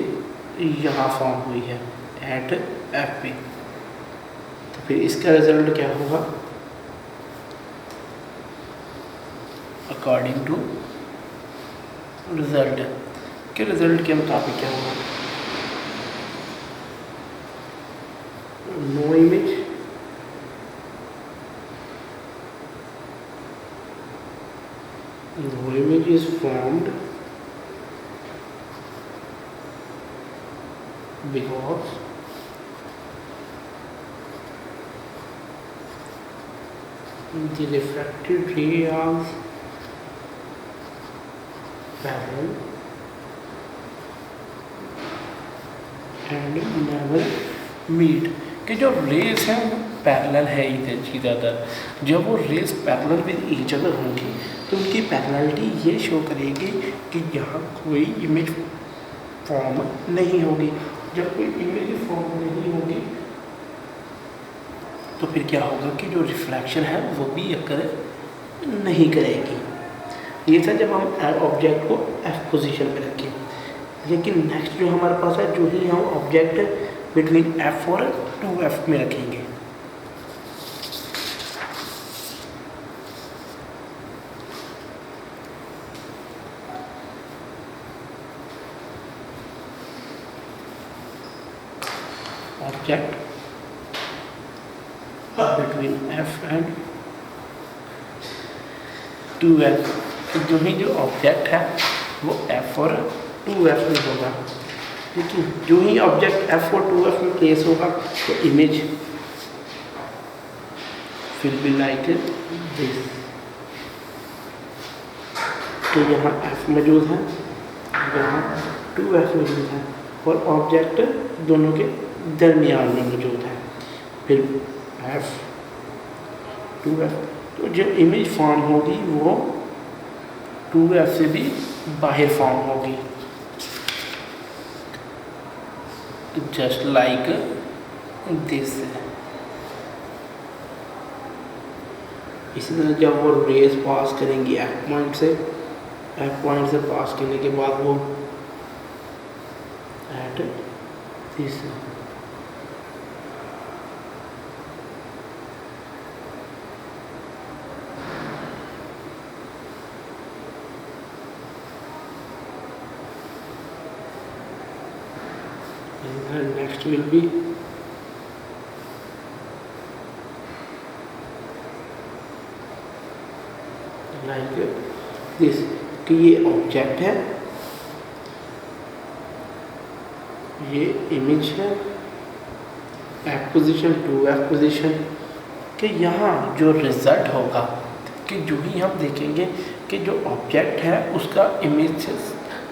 यहाँ फॉर्म हुई है एट F पे, तो फिर इसका रिजल्ट क्या होगा अकॉर्डिंग टू रिजल्ट के रिजल्ट के मुताबिक क्या होगा, no image no image is formed because the refracted ray are parallel and never meet, कि जो रेस है वो पैरेलल है इधर ज़्यादातर। जब वो rays parallel with each other होंगी तो उनकी पैरेललिटी ये शो करेगी कि यहाँ कोई इमेज फॉर्म नहीं होगी। जब कोई इमेज फॉर्म नहीं होगी तो फिर क्या होगा कि जो रिफ्लेक्शन है वो भी अकर नहीं करेगी। ये था जब हम ऑब्जेक्ट को एफ पोजीशन पे रखें। लेकिन नेक्स्ट जो हमारे पास है, जो ही हम ऑब्जेक्ट बिटवीन एफ और 2f में रखेंगे, object between f and 2f, तो जो ऑब्जेक्ट है वो f और 2f में होगा। लेकिन जो ही ऑब्जेक्ट f और 2f में प्लेस होगा तो image will be like this. तो यहाँ f मौजूद है, यहाँ 2f मौजूद है और ऑब्जेक्ट दोनों के दरमियान में मौजूद है। फिर f 2f, तो जो इमेज फॉर्म होगी वो 2f से भी बाहर फॉर्म होगी, जस्ट लाइक दिस। इसी तरह जब वो रेस पास करेंगी एफ पॉइंट से पास करने के बाद वो at this, and next will be like this, कि ये ऑब्जेक्ट है, ये इमेज है, एफ पोजीशन 2f पोजीशन, कि यहाँ जो रिजल्ट होगा कि जो ही हम देखेंगे कि जो ऑब्जेक्ट है उसका इमेज से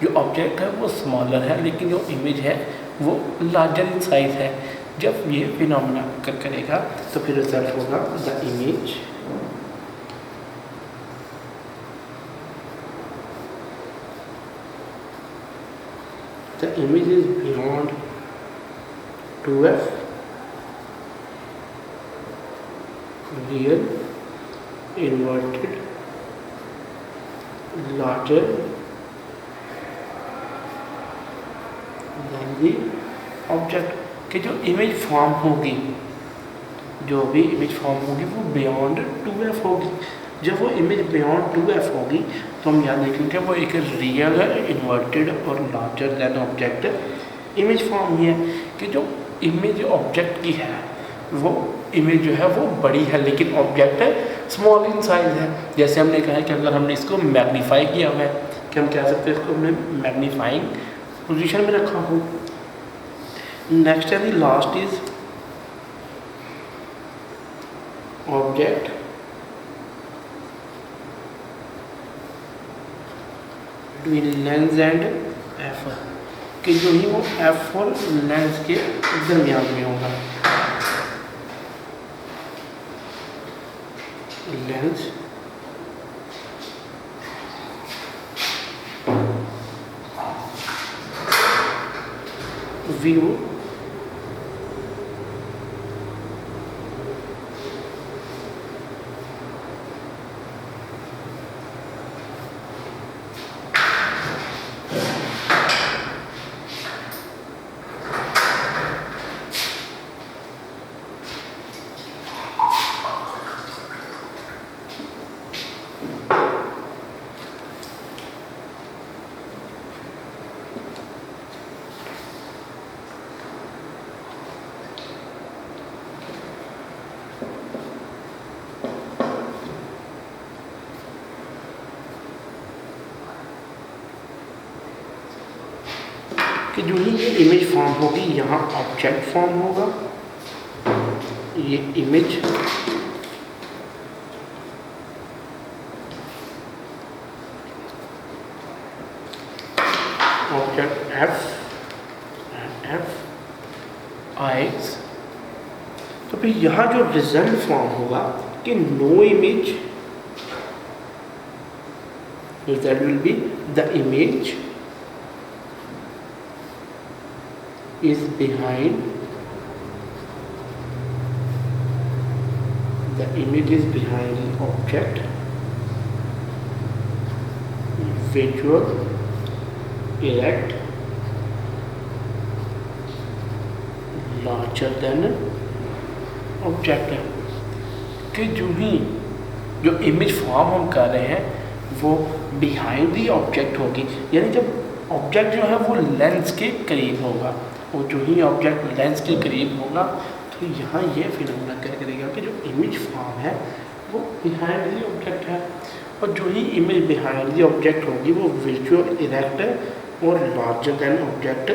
जो ऑब्जेक्ट है वो स्मॉलर है लेकिन जो इमेज है वो लार्जर इन साइज है। जब ये फिनोमेना करेगा तो फिर रिजल्ट होगा the image is beyond 2f real inverted larger the object, कि जो इमेज फॉर्म होगी, जो भी इमेज फॉर्म होगी वो बियॉन्ड 2f होगी। जब वो इमेज बियॉन्ड 2f होगी तो हम याद रखेंगे वो एक रियल इन्वर्टेड और larger than object image form ही है। कि जो इमेज ऑब्जेक्ट की है वो इमेज जो है वो बड़ी है लेकिन ऑब्जेक्ट स्मॉल इन साइज है। जैसे हमने कहा है कि अगर हमने इसको मैग्नीफाई किया हुआ है, कि हम कह सकते हैं इसको हमने मैग्नीफाइंग पोजीशन में रखा हो। नेक्स्ट है दी last is object between lens and F, कि जो ही वो एफ और लेंस के दरमियान में होगा। लेंस व्यू कि जो ही ये इमेज फॉर्म होगी यहाँ ऑब्जेक्ट फॉर्म होगा, ये इमेज ऑब्जेक्ट एफ आएक्स, तो फिर यहाँ जो रिजल्ट फॉर्म होगा कि no image, result will be the image is behind, the image is behind the object, visual, erect, larger than object है कि जो इमेज फॉर्म हम कर रहे हैं वो बिहाइंड दी ऑब्जेक्ट होगी, यानी जब ऑब्जेक्ट जो है वो लेंस के करीब होगा, और जो ही ऑब्जेक्ट लेंस के करीब होगा तो यहाँ ये फिनोमेना क्या करेगा कि जो इमेज फॉर्म है वो बिहाइंड दी ऑब्जेक्ट है, और जो ही इमेज बिहाइंड दी ऑब्जेक्ट होगी वो विजुअल, इरेक्ट और लार्जर देन ऑब्जेक्ट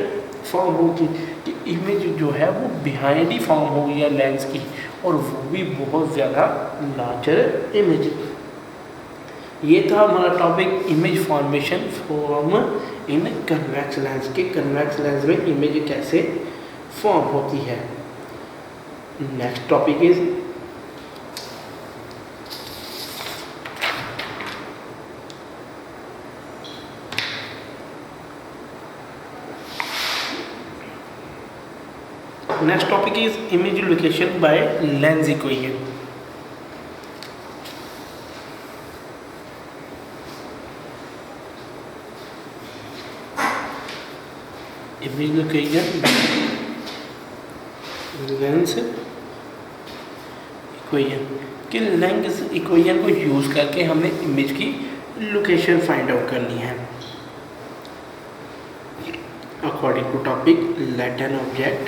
फॉर्म होगी, कि इमेज जो है वो बिहाइंड ही फॉर्म होगी या लेंस की, और वो भी बहुत ज़्यादा लार्जर इमेज। ये था हमारा topic image formation form in convex lens के, कन्वेक्स लेंस में इमेज कैसे फॉर्म होती है। Next topic is image location by lens equation. Image location lens equation कि लेंस इक्वेशन को यूज़ करके हमने इमेज की लोकेशन फाइंड आउट करनी है। According to topic, let an object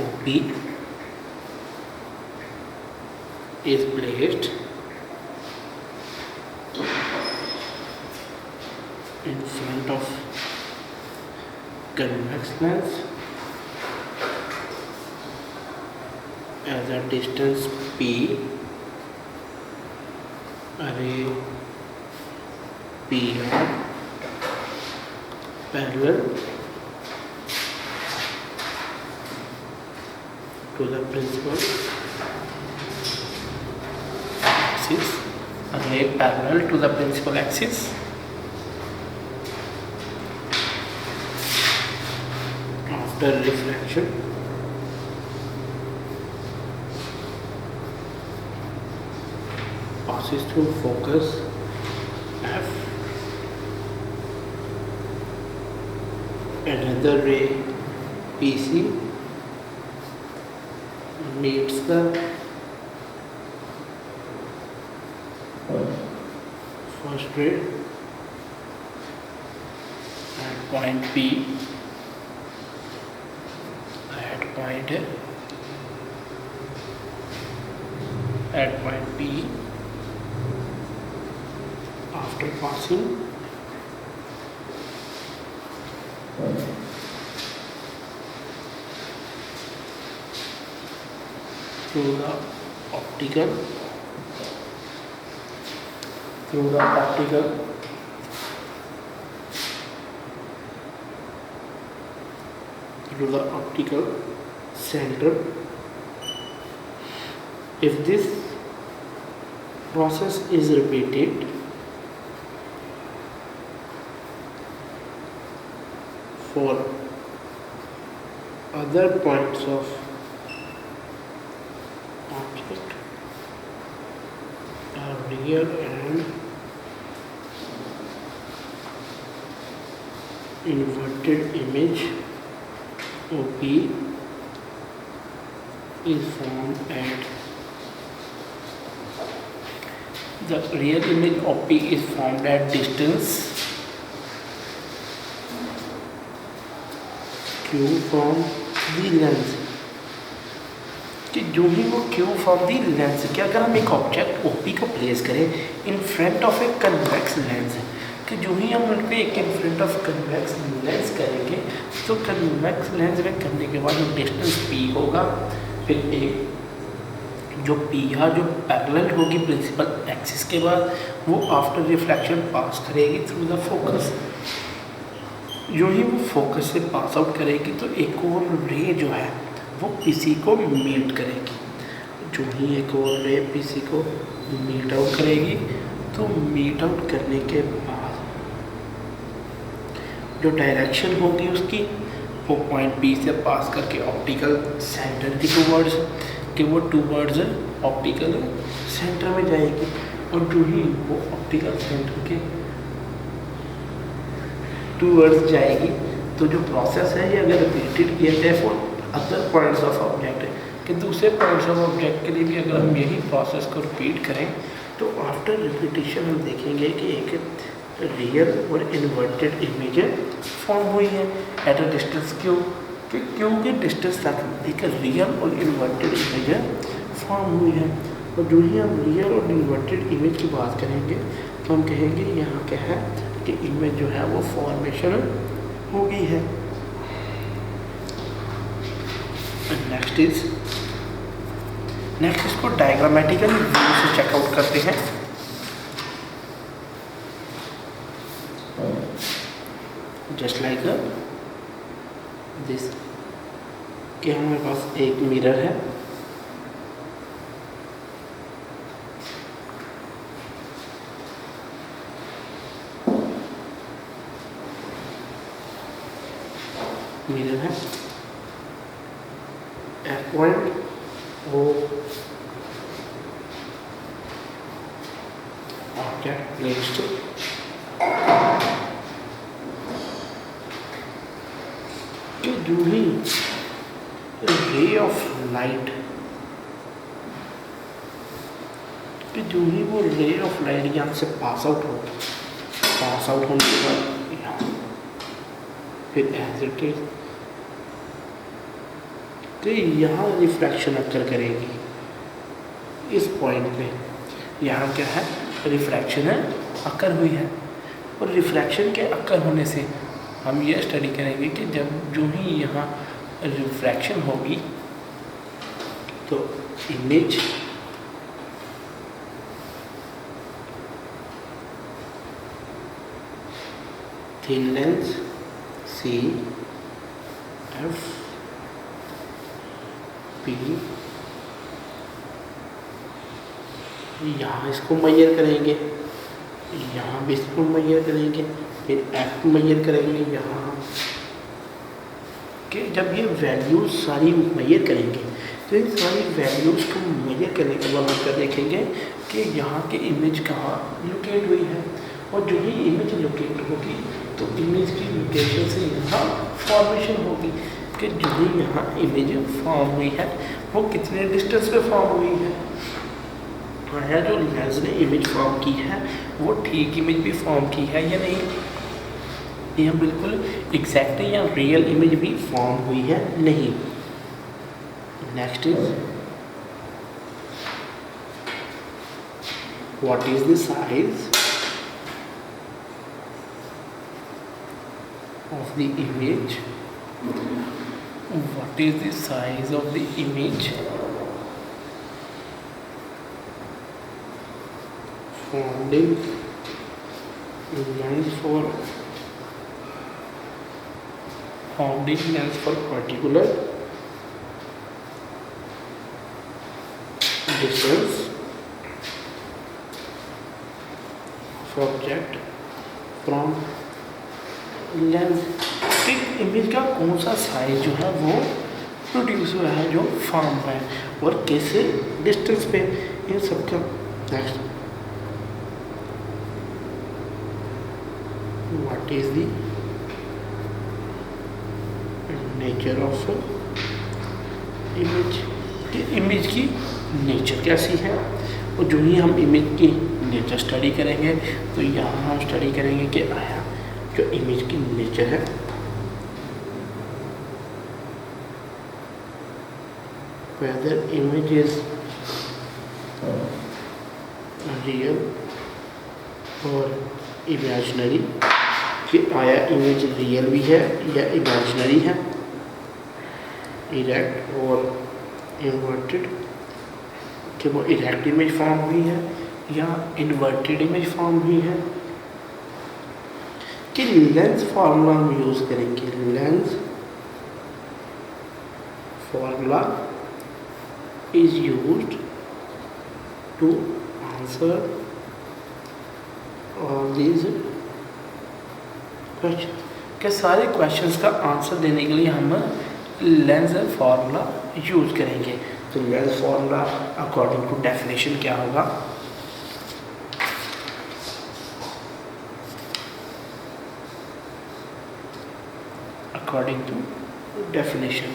OP is placed in front of convex lens as a distance p, array PR parallel to the principal axis, array parallel to the principal axis, after reflection passes through focus F, another ray PC meets the first ray at point P, at point P, after passing through the optical center. If this process is repeated for other points of object, a real and inverted image OP is formed at the real image OP is formed at distance Q from the lens, कि जो ही वो Q from the lens कि अगर हम एक object OP को place करें इन front of a convex lens, कि जो ही हम उन पर एक इन फ्रंट ऑफ कन्वेक्स लेंस करेंगे तो कन्वेक्स लेंस में करने के बाद जो डिस्टेंस P होगा, फिर एक जो PR जो पैरेलल होगी प्रिंसिपल एक्सिस के बाद वो आफ्टर रिफ्लेक्शन पास करेगी थ्रू द फोकस जो ही वो फोकस से पास आउट करेगी तो एक और रे जो है वो पीसी को मीट करेगी। जो ही एक और रे पीसी को मीट आउट करेगी तो मीट आउट करने के बाद जो डायरेक्शन होगी उसकी वो पॉइंट बी से पास करके ऑप्टिकल सेंटर की टूवर्ड्स कि वो टूवर्ड्स ऑप्टिकल सेंटर में जाएगी। और जो ही वो ऑप्टिकल सेंटर के टूवर्ड्स जाएगी तो जो प्रोसेस है ये अगर रिपीटेड किया जाए for other points of object कि दूसरे पॉइंट्स ऑफ ऑब्जेक्ट के लिए भी अगर हम यही प्रोसेस को रिपीट करें तो आफ्टर रिपीटिशन हम देखेंगे कि एक रियल और इन्वर्टेड इमेज फॉर्म हुई है एट अ डिस्टेंस क्यू कि क्यू के डिस्टेंस तक एक रियल और इन्वर्टेड इमेज फॉर्म हुई है। और जो ही हम रियल और इन्वर्टेड इमेज की बात करेंगे तो हम कहेंगे यहाँ क्या है कि इमेज जो है वो फॉर्मेशन हो गई है। नेक्स्ट इसको डायग्रामेटिकली व्यू से चेकआउट करते हैं। जस्ट लाइक दिस कि हमारे पास एक मिरर है, F point O object placed कि जो ही रे ऑफ लाइट कि जो ही वो रे ऑफ लाइट यहाँ से पास आउट होने के बाद यहाँ फिर एज इट इज तो यहाँ रिफ्रैक्शन अक्कर करेगी इस पॉइंट पे। यहाँ क्या है रिफ्रैक्शन है अक्कर हुई है और रिफ्रैक्शन के अक्कर होने से हम ये स्टडी करेंगे कि जब जो ही यहाँ रिफ्रैक्शन होगी तो image thin lens C F P यहाँ इसको मेजर करेंगे, यहाँ भी इसको मेजर करेंगे, फिर एफ को मेजर करेंगे यहाँ कि जब ये वैल्यूज़ सारी मेजर करेंगे तो इन सारी वैल्यूज़ को मेजर करने के बाद हम देखेंगे कि यहाँ की इमेज कहाँ लोकेट हुई है। और जो ही इमेज लोकेट होगी तो इमेज की लोकेशन से यहाँ फॉर्मेशन होगी कि जो ही यहाँ इमेज फॉर्म हुई है वो कितने डिस्टेंस पे फॉर्म हुई है। है जो लेंस ने इमेज फॉर्म की है वो ठीक इमेज भी फॉर्म की है या नहीं, यह बिल्कुल एग्जैक्ट या रियल इमेज भी फॉर्म हुई है नहीं। Next is what is the size of the image, what is the size of the image founding lens for particular distance of object from lens एक इमेज का कौन सा साइज जो है वो प्रोड्यूस हुआ है जो फॉर्म हुआ है और कैसे डिस्टेंस पे इन सब का। Next what is the nature of image कि इमेज की नेचर कैसी है। और जो ही हम इमेज की नेचर स्टडी करेंगे तो यहाँ हम स्टडी करेंगे कि आया जो इमेज की नेचर है whether image is real और इमेजिनरी कि आया इमेज रियल भी है या इमेजिनरी है, इरेक्ट और इन्वर्टेड कि वो इरेक्ट इमेज फॉर्म हुई है या इन्वर्टेड इमेज फॉर्म हुई है। कि लेंस फार्मूला हम यूज़ करेंगे। Lens formula is used to answer all these question. के सारे क्वेश्चंस का आंसर देने के लिए हम लेंस फार्मूला यूज करेंगे। तो lens formula according to definition क्या होगा? According to definition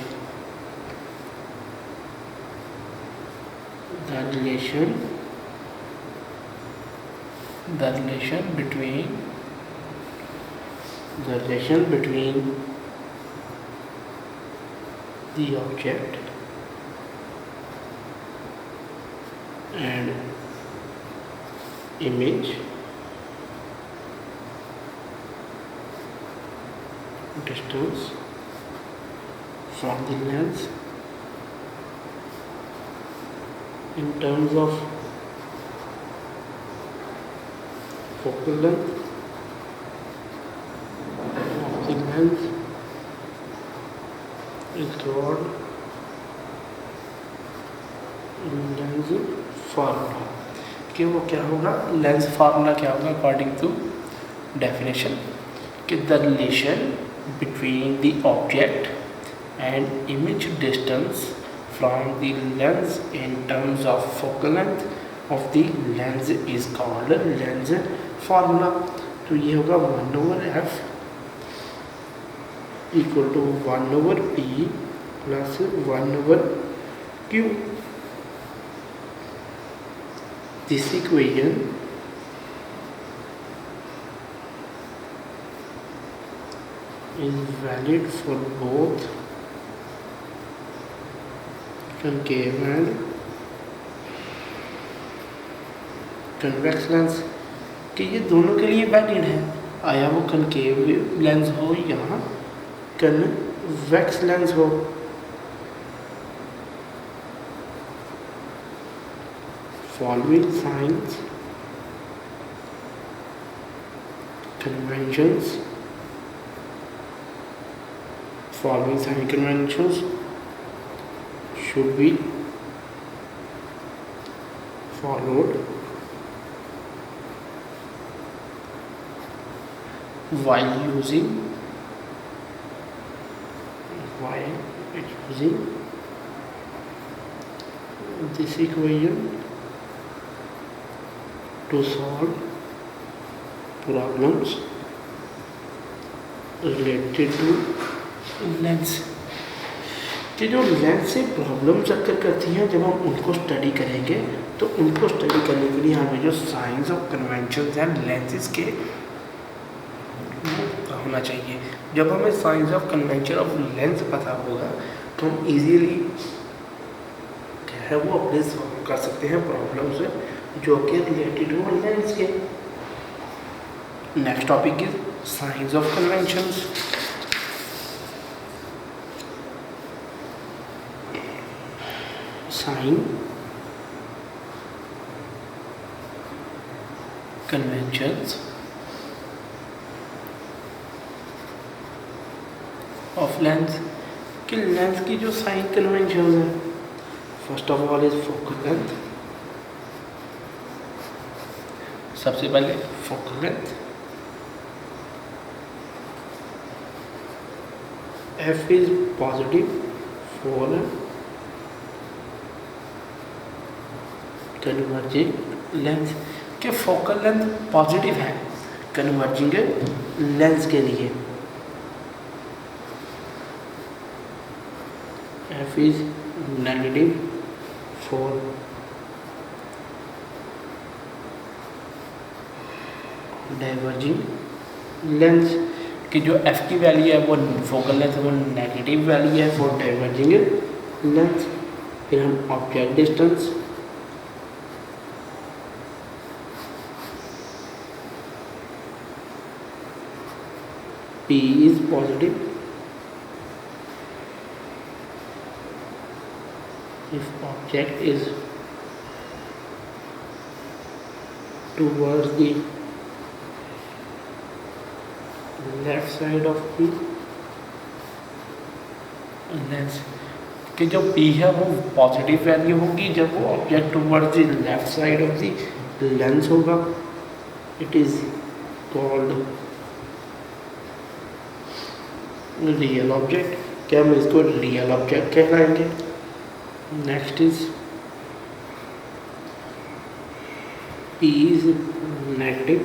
the relation between the object and image distance from the lens in terms of focal length of the lens is called lens formula. कि वो क्या होगा? Lens formula क्या होगा according to definition? कि the relation between the object and image distance from the lens in terms of focal length of the lens is called lens formula. तो ये होगा 1/f equal to 1/p plus 1/q। This equation is valid for both concave and convex lens। कि ये दोनों के लिए valid है, आया वो कनकेव लेंस हो या कन्वेक्स लेंस हो। Following signs, conventions should be followed while using this equation to solve problems related to lens. कि जो लेंस से प्रॉब्लम्स अक्कर करती हैं, जब हम उनको स्टडी करेंगे तो उनको स्टडी करने के लिए हमें जो साइंस और कन्वेंशन हैं लेंसेज के होना चाहिए। जब हमें science of convention of lens पता होगा तो हम इजीली क्या है वो अपने सॉल्व कर सकते हैं प्रॉब्लम्स जो कि रिलेटेड हो लेंस के। Next topic is science of conventions. Sign conventions of lens. कि लेंस की जो साइन कन्वेंशंस हैं, first of all is focal length. सबसे पहले focal length f is positive for converging lens. के फोकल लेंथ पॉजिटिव है converging lens के लिए। f is negative for diverging lens. कि जो f की वैल्यू है वो फोकल लेंथ वो नेगेटिव वैल्यू है फॉर डाइवर्जिंग लेंस। फिर हम object distance p is positive if object is towards the left side of the lens कि जो P है वो पॉजिटिव वैल्यू होगी जब वो object towards the left side of the lens होगा. It is called real object. क्या हम इसको रियल ऑब्जेक्ट कहलाएंगे. Next is P is negative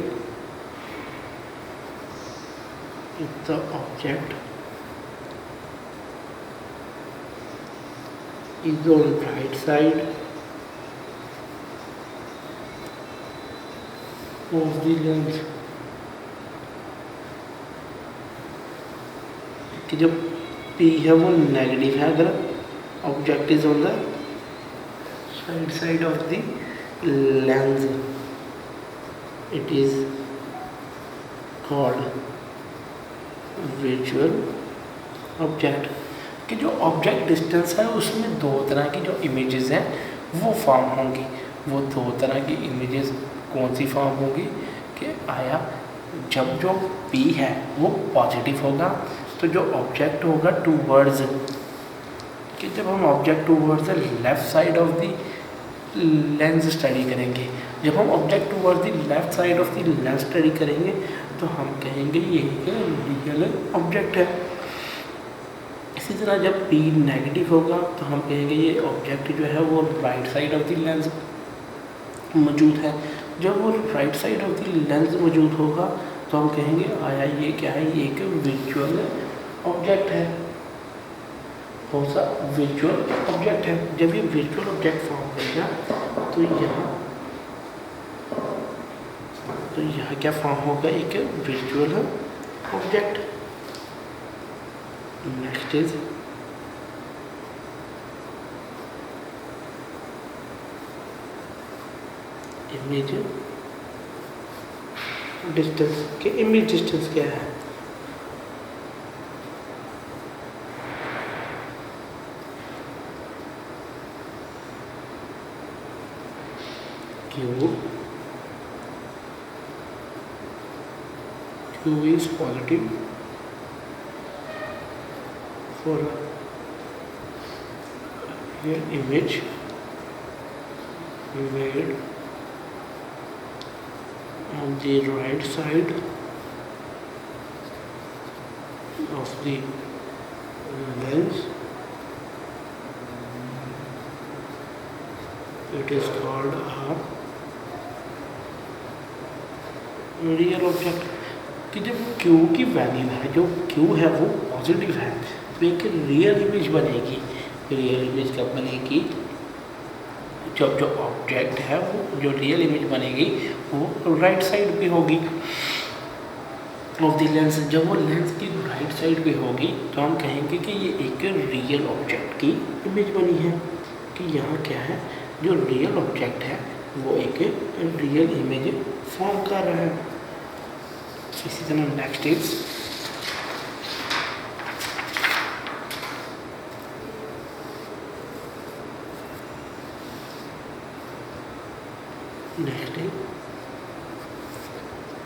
if the object is on right side of the lens. कि जब P है वो negative है अगर object is on the right side of the lens. It is called virtual object. कि जो object distance है उसमें दो तरह की जो इमेजेस हैं वो फॉर्म होंगी. वो दो तरह की इमेजेस कौन सी फॉर्म होगी कि आया जब जो P है वो पॉजिटिव होगा तो जो ऑब्जेक्ट होगा टूवर्ड्स कि जब हम object towards the left side of the lens study करेंगे. जब हम object towards the left side of the lens study करेंगे तो हम कहेंगे ये एक रियल ऑब्जेक्ट है. इसी तरह जब P नेगेटिव होगा तो हम कहेंगे ये ऑब्जेक्ट जो है वो right side of the lens मौजूद है. जब वो right side of the lens मौजूद होगा तो हम कहेंगे आया ये क्या है, ये एक विजुअल ऑब्जेक्ट है. कौन सा विजुअल ऑब्जेक्ट है. जब ये विजुअल ऑब्जेक्ट फॉर्म करेगा तो यहाँ क्या फॉर्म होगा, एक visual object. Next is image distance. के इमेज डिस्टेंस क्या है. Q is positive for an image made on the right side of the lens. It is called a real object. कि जब Q की वैल्यू है, जो Q है वो पॉजिटिव है तो एक रियल इमेज बनेगी. रियल इमेज कब बनेगी, जब जो ऑब्जेक्ट है वो जो रियल इमेज बनेगी वो राइट साइड पे होगी ऑफ द लेंस. जब वो लेंस की राइट साइड पे होगी तो हम कहेंगे कि ये एक रियल ऑब्जेक्ट की इमेज बनी है. कि यहाँ क्या है, जो रियल ऑब्जेक्ट है वो एक रियल इमेज फॉर्म कर रहा है. इसी तरह next is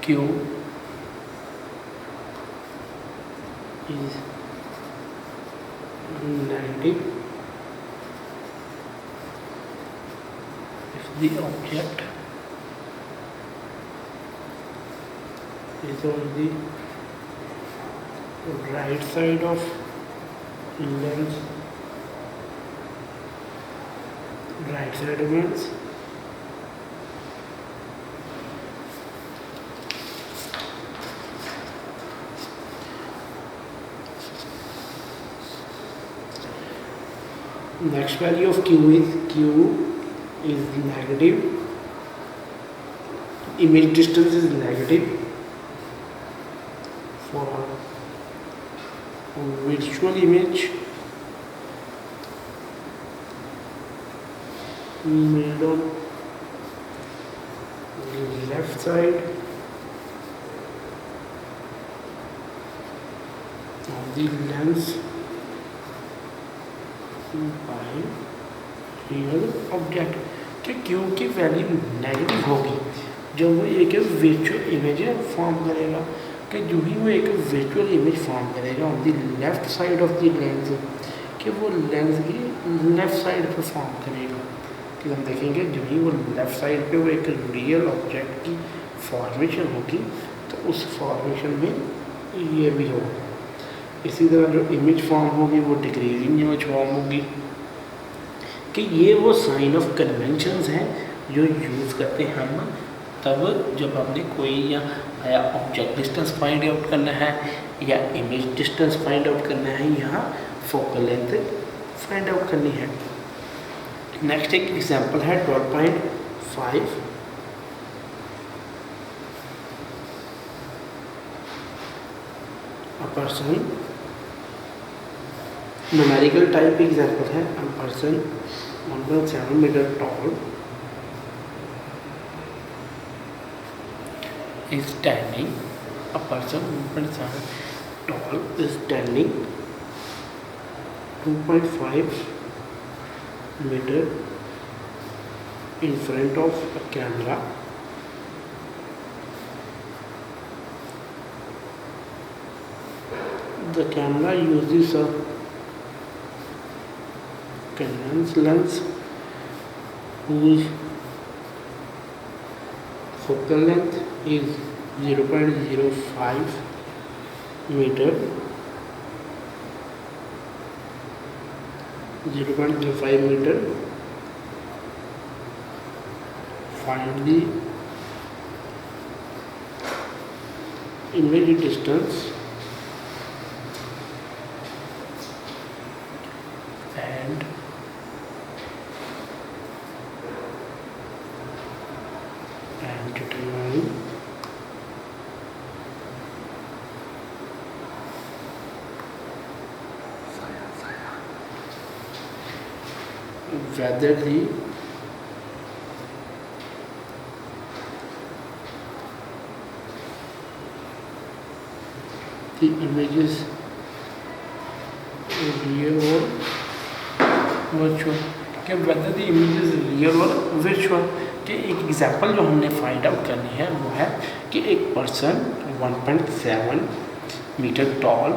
Q is negative if the object is on the right side of lens, right side of lens. Next value of Q is negative. Image distance is negative for virtual image made on the left side of the lens by real object. कि Q की value negative होगी जब वो एक visual image form करेगा. कि जो ही वो एक वर्चुअल इमेज फॉर्म करेगा on the left side of the lens, कि वो लेंस की लेफ़्ट साइड पे फॉर्म करेगा। कि हम देखेंगे जो ही वो लेफ़्ट साइड पे वो एक रियल ऑब्जेक्ट की फॉर्मेशन होगी तो उस फॉर्मेशन में ये भी होगा। इसी तरह जो इमेज फॉर्म होगी वो डिक्रीजिंग इमेज फॉर्म होगी। कि ये वो साइन ऑफ कन्वेंशंस हैं जो यूज़ करते हैं हम तब जब हमने कोई या ऑब्जेक्ट डिस्टेंस फाइंड आउट करना है या इमेज डिस्टेंस फाइंड आउट करना है या फोकल लेंथ फाइंड आउट करनी है। नेक्स्ट एक एग्जांपल है 12.5। A person, numerical type example है। A person 1.7 metre tall is standing, a person 1.7 tall is standing 2.5 meter in front of a camera. The camera uses a Canon lens whose focal length is 0.05 meter. 0.05 meter. Find the image distance and determine whether the image is real or virtual। कि whether the image is real or virtual। कि एक example जो हमने find out करनी है वो है कि एक person 1.7 metre tall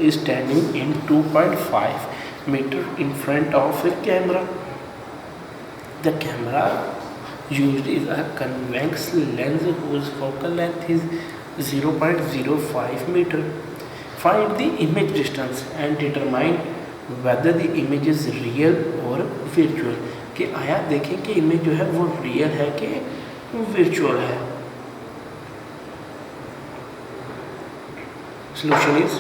is standing in 2.5 metre in front of a camera. The camera used is a convex lens whose focal length is 0.05 meter. Find the image distance and determine whether the image is real or virtual। कि आया देखें कि image जो है वो real है कि virtual है। Solution is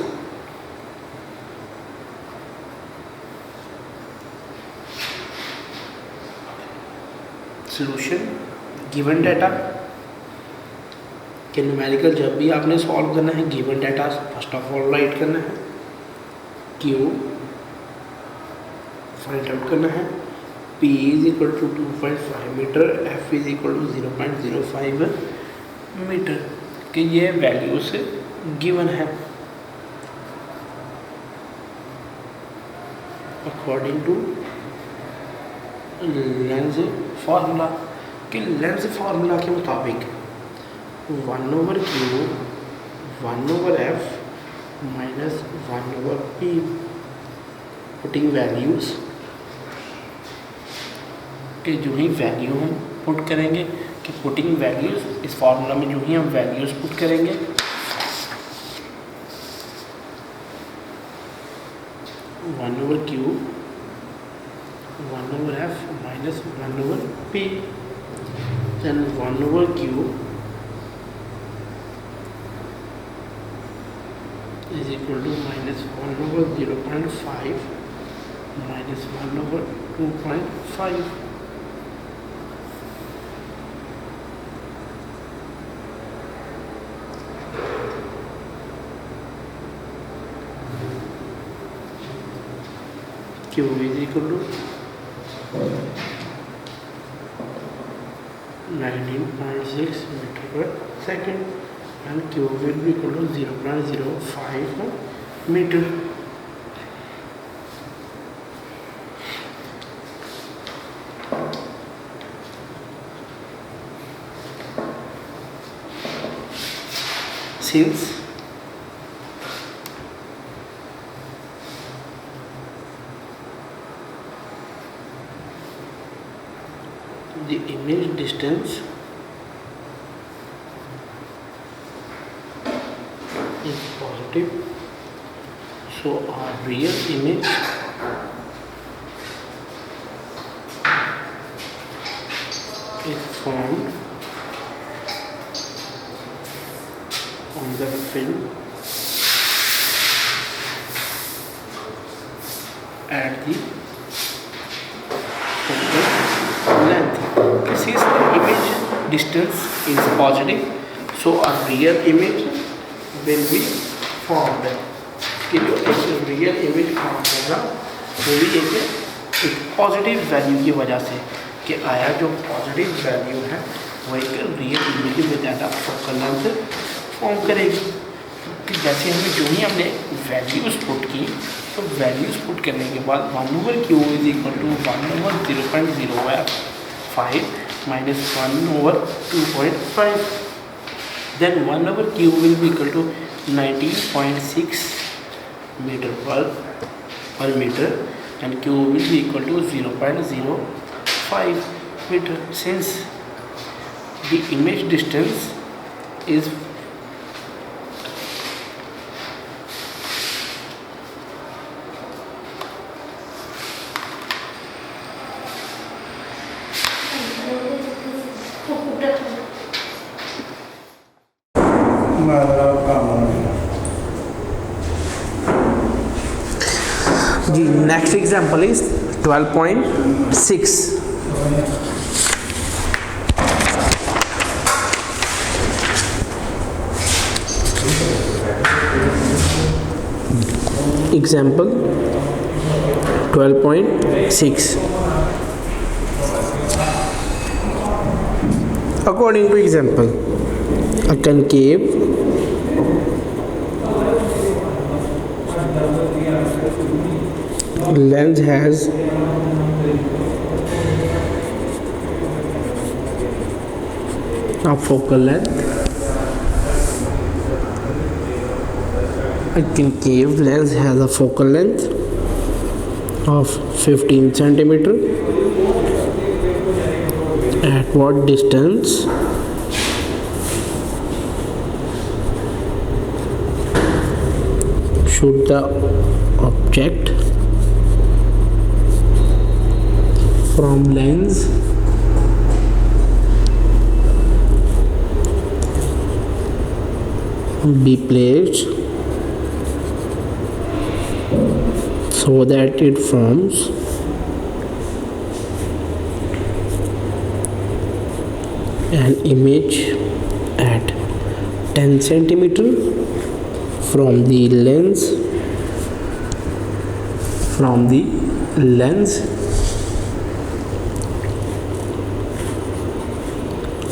solution given data कि न्यूमेरिकल जब भी आपने सॉल्व करना है given data first of all right करना है, क्यू फाइंड आउट करना है, P is equal to 2.5 metre, F is equal to 0.05 metre. कि ये वैल्यू से गिवन है अकॉर्डिंग टू लेंस फार्मूला। कि लेंस फार्मूला के मुताबिक 1/Q 1/F minus 1/P putting values कि जो ही वैल्यू हम पुट करेंगे कि पुटिंग वैल्यूज़ इस फार्मूला में जो ही हम वैल्यूज़ पुट करेंगे 1/Q 1/F minus 1/P then 1/Q is equal to minus 1/0.5 minus 1/2.5। Q is equal to 19.6 meter per second and Q will be equal to 0.05 meter। Since the image distance is positive, so our real image is formed on the film at the focal length. Since the image distance is positive, so a real image will be formed. कि जो एक real image form होगा वो भी एक positive value की वजह से कि आया जो पॉजिटिव वैल्यू है वो एक real image with data focal length form करेगी। कि जैसे हमने जो ही हमने वैल्यूज पुट की, तो वैल्यूज पुट करने के बाद 1/q is equal to 1/0.05 minus 1/2.5, then 1/q will be equal to 19.6 meter per meter and q will be equal to 0.05 meter. Since the image distance is The next example is 12.6. Example 12.6. According to example, a concave lens has a focal length. A concave lens has a focal length of 15 centimeter. At what distance should the object from lens be placed so that it forms an image at 10 centimeter from the lens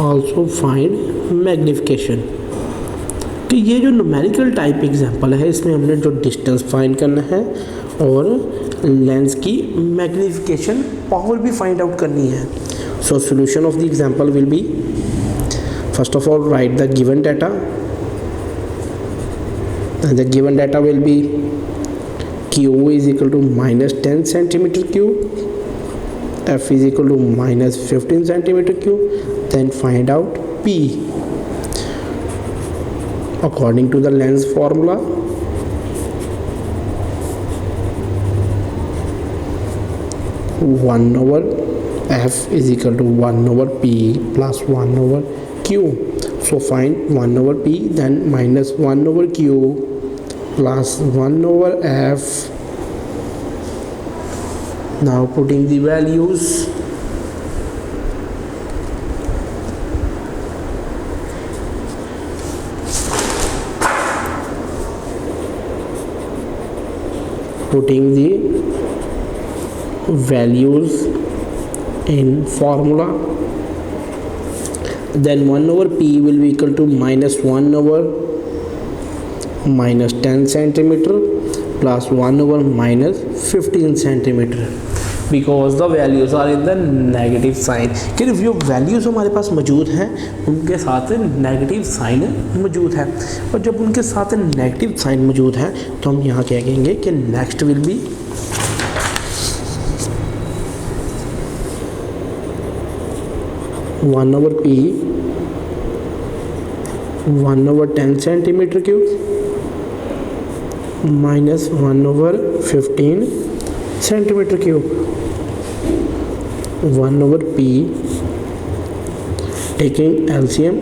also find magnification। कि ये जो numerical type example है इसमें हमने जो distance find करना है और लेंस की मैग्निफिकेशन पावर भी फाइंड आउट करनी है। So solution of the example will be, first of all right the given data, and the given data will be q is equal to minus 10 centimeter cube, f is equal to minus 15 centimeter cube. Then find out p according to the lens formula. One over f is equal to 1 over p plus 1 over q. So find 1 over p, then minus 1 over q plus 1 over f. Now putting the values, in formula, then 1 over p will be equal to minus 1 over minus 10 centimeter plus 1 over minus 15 centimeter, because the values are in the negative sign। कि जो values हमारे पास मौजूद हैं उनके साथ negative sign मौजूद है, और जब उनके साथ नेगेटिव साइन मौजूद है तो हम यहाँ क्या कहेंगे कि next will be 1/p 1/10 centimetre cube minus 1/15 centimetre cube 1/p taking LCM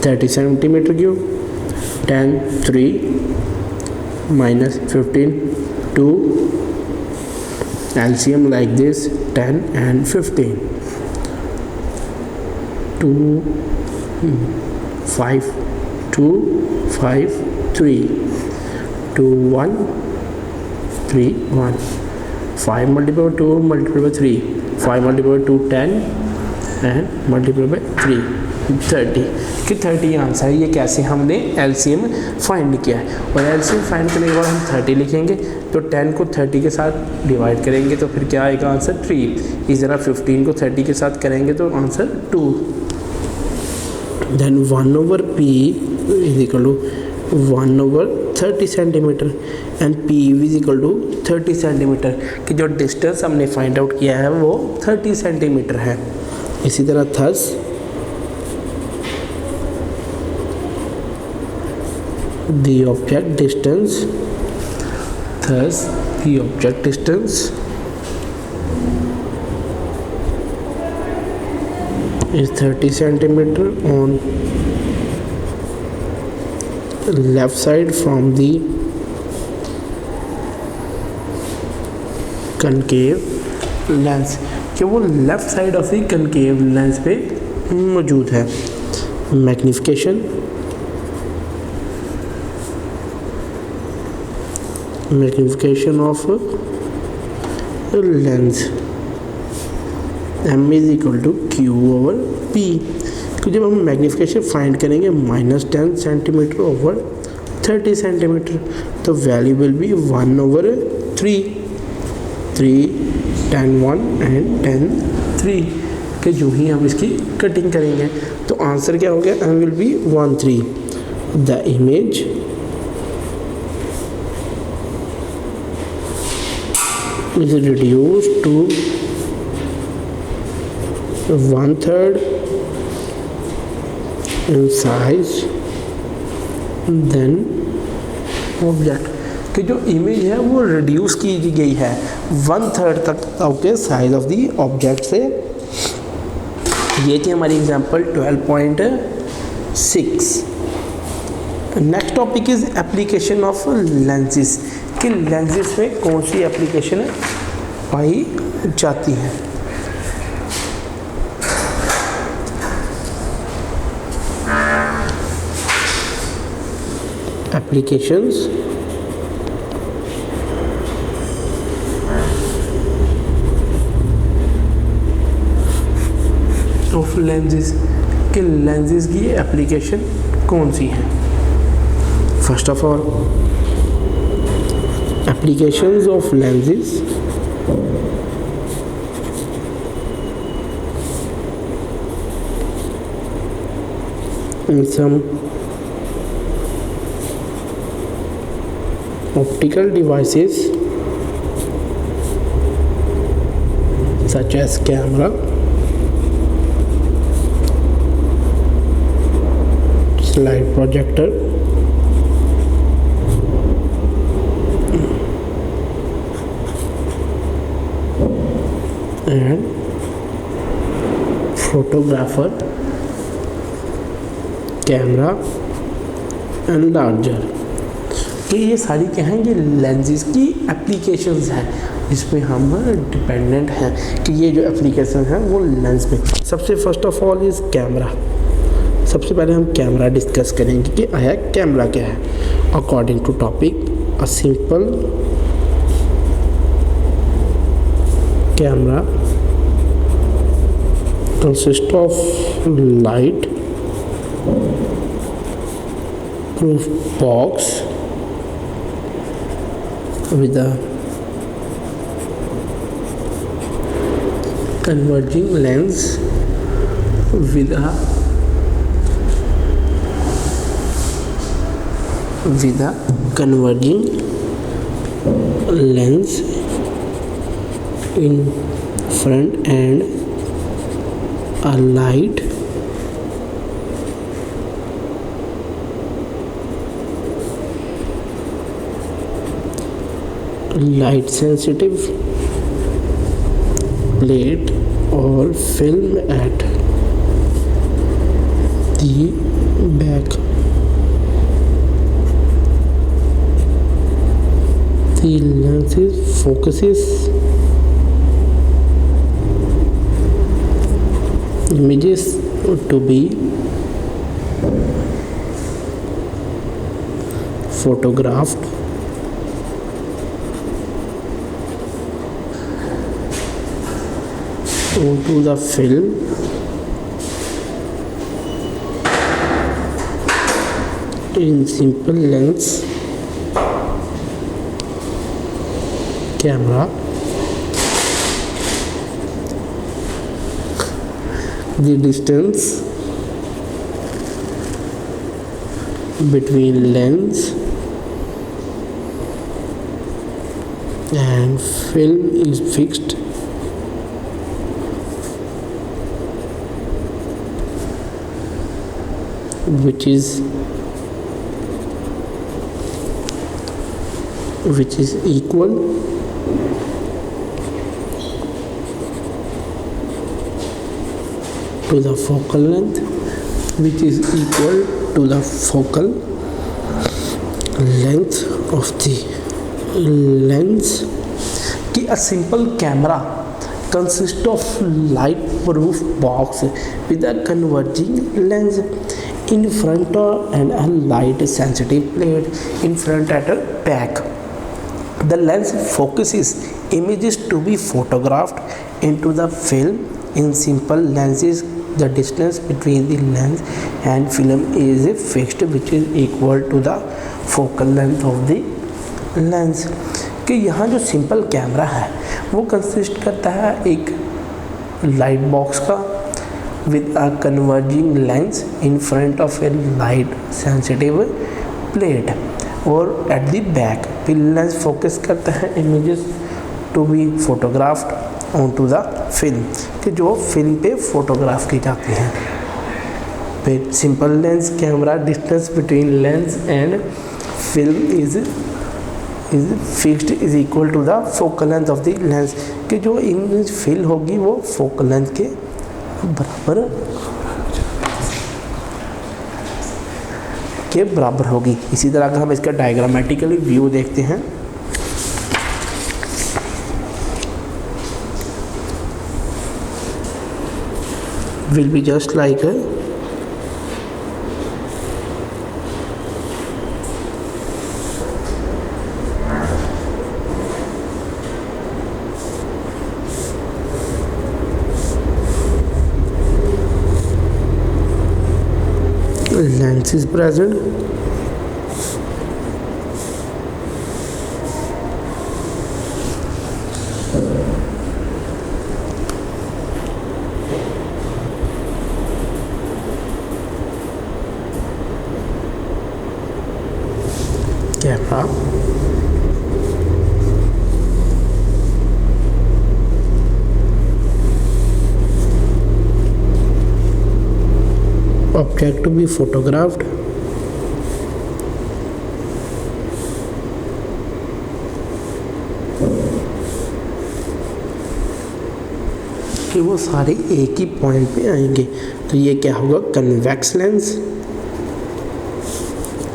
30 centimetre cube 10 3 minus 15 2 LCM like this 10 and 15 2 5 2 5 3 2 1 3 1 5 multiplied by 2 multiplied by 3 5 multiplied by 2 10 and multiplied by 3 30 कि 30 आंसर है। ये कैसे हमने LCM फाइंड किया है, और LCM find करने के बाद हम 30 लिखेंगे, तो 10 को 30 के साथ डिवाइड करेंगे तो फिर क्या आएगा आंसर 3। इस तरह 15 को 30 के साथ करेंगे तो answer 2। Then 1/p is equal to 1/30 centimetre and p is equal to 30 centimetre कि जो डिस्टेंस हमने फाइंड आउट किया है वो 30 सेंटीमीटर है। इसी तरह thus the object distance is 30 centimeter on left side from the concave lens कि वो left side of the concave lens पे मौजूद है। Magnification of lens m is equal to Q/P कि जब हम मैग्निफिकेशन फाइंड करेंगे -10 सेंटीमीटर ओवर 30 सेंटीमीटर तो वैल्यू विल बी 1/3 3 10 1 एंड 10 3 कि जो ही हम इसकी कटिंग करेंगे तो आंसर क्या हो गया m will be 1 3। The image is reduced to 1/3 in size than object कि जो इमेज है वो रिड्यूस की गई है 1/3 तक okay size of the object से। ये थी हमारी example 12.6। Next topic is application of lenses कि लेंसेज में कौन सी एप्लीकेशन पाई जाती है। एप्लीकेशंस ऑफ लेंसेज कि लेंसेज की एप्लीकेशन कौन सी है। First of all applications of lenses in some optical devices such as camera, slide projector, and photographer camera and larger कि ये सारी क्या हैं, ये लेंसेज की एप्लीकेशंस हैं जिसमें हम डिपेंडेंट हैं कि ये जो एप्लीकेशन है वो लेंस पे। सबसे first of all is camera. सबसे पहले हम कैमरा डिस्कस करेंगे कि आया कैमरा क्या है। According to topic a simple camera consists of light proof box with a converging lens with a converging lens in front and a light light sensitive plate or film at the back. The lens focuses images to be photographed onto the film in simple lens camera. The distance between lens and film is fixed which is equal to the focal length, which is equal to the focal length of the lens. कि a simple camera consists of light proof box with a converging lens in front and a light sensitive plate in front at a back. The lens focuses images to be photographed into the film in simple lenses. The distance between the lens and film is fixed which is equal to the focal length of the lens. कि यहाँ जो simple camera है वो consist करता है एक light box का with a converging lens in front of a light sensitive plate और at the back. फिर लेंस फोकस करता है images to be photographed onto the film कि जो फिल्म पे फोटोग्राफ की जाती हैं. फिर simple lens camera distance between lens and film is fixed is equal to the focal length of the lens कि जो इमेज फिल होगी वो फोकल लेंथ के बराबर होगी. इसी तरह का हम इसका डायग्रामेटिकली व्यू देखते हैं. Will be just like lens is present, camera object to be photographed कि वो सारे एक ही पॉइंट पे आएंगे. तो ये क्या होगा कन्वेक्स लेंस.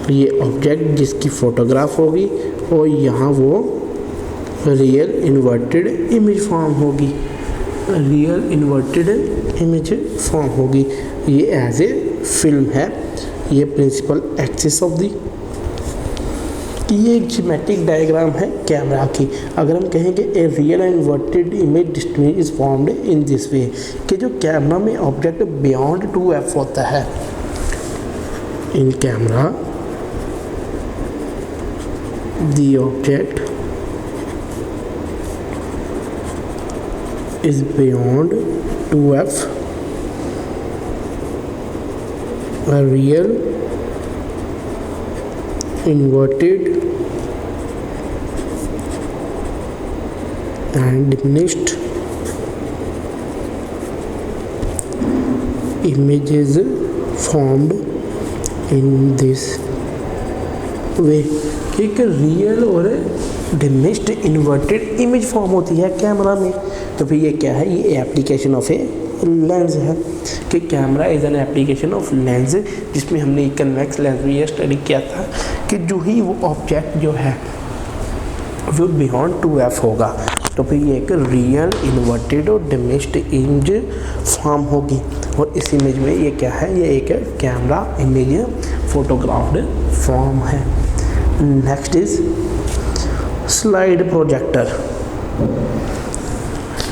ये ऑब्जेक्ट जिसकी फोटोग्राफ होगी और यहाँ वो रियल इन्वर्टेड इमेज फॉर्म होगी. रियल इन्वर्टेड इमेज फॉर्म होगी. ये एज ए फिल्म है. ये प्रिंसिपल एक्सिस ऑफ दी. ये एक जियोमेट्रिक डायग्राम है कैमरा की. अगर हम कहेंगे a real and inverted image display is formed in this way कि जो कैमरा में ऑब्जेक्ट बियॉन्ड 2f होता है. In camera the object is beyond 2f. A real inverted and diminished images formed in this way. एक real और डिमिश्ड inverted image form होती है camera में। तो फिर ये क्या है, ये एप्लीकेशन ऑफ ए लेंस है कि camera is an application of lens, जिसमें हमने एक कन्वेक्स लेंस में ये स्टडी किया था कि जो ही वो ऑब्जेक्ट जो है वो बियॉन्ड 2f होगा तो फिर ये एक रियल इन्वर्टेड और डिमिश्ड इमेज फॉर्म होगी। और इस इमेज में ये क्या है, ये एक कैमरा इमेज फोटोग्राफ्ड फॉर्म है। Next is slide projector.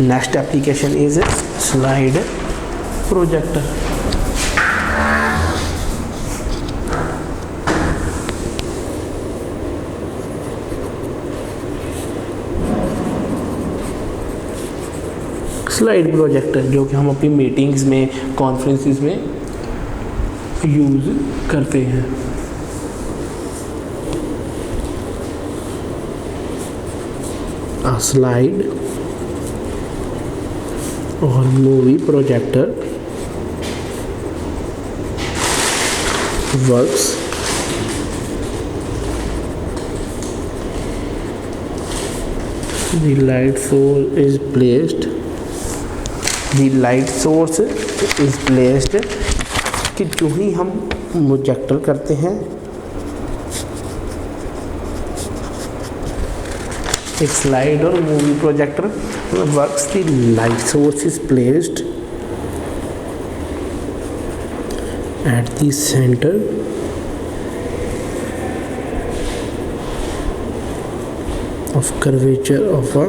Next application is slide projector. Slide projector जो कि हम अपनी मीटिंग्स में, कॉन्फ्रेंसेस में यूज़ करते हैं। A slide or movie projector works the light source is placed कि जो ही हम प्रोजेक्टर करते हैं, एक स्लाइड और movie projector works the light source is placed at the centre of curvature of a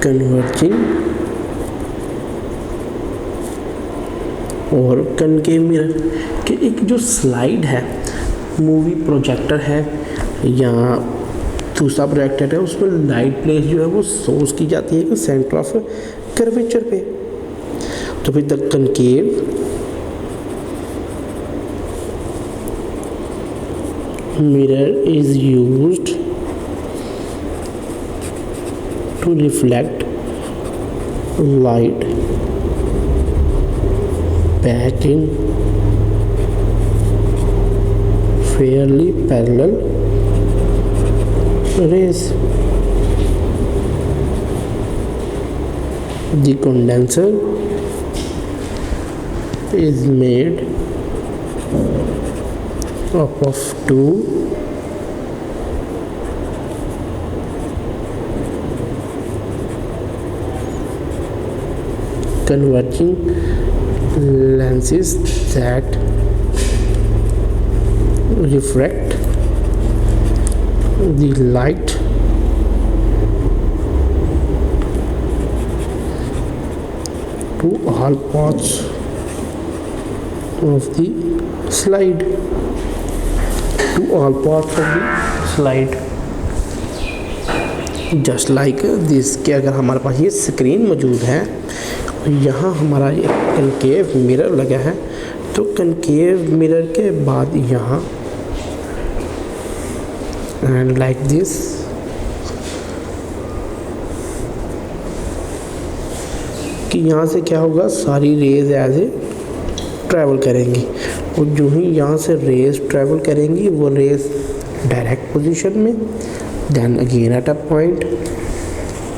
converging और कनकेव मिरर कि एक जो स्लाइड है, मूवी प्रोजेक्टर है या दूसरा प्रोजेक्टर है, उसमें लाइट प्लेस जो है वो सोर्स की जाती है कि सेंटर ऑफ कर्वेचर पे। तो फिर the concave mirror is used to reflect light back in fairly parallel rays. The condenser is made up of two converging lenses that refract the light to all parts of the slide, just like this कि अगर हमारे पास ये screen मौजूद है, यहाँ हमारा ये concave mirror लगा है, तो कनकेव मिरर के बाद यहाँ एंड लाइक दिस कि यहाँ से क्या होगा, सारी रेज एज ए ट्रैवल करेंगी और जो ही यहाँ से रेज ट्रैवल करेंगी वो रेज डायरेक्ट पोजीशन में, then again at a point,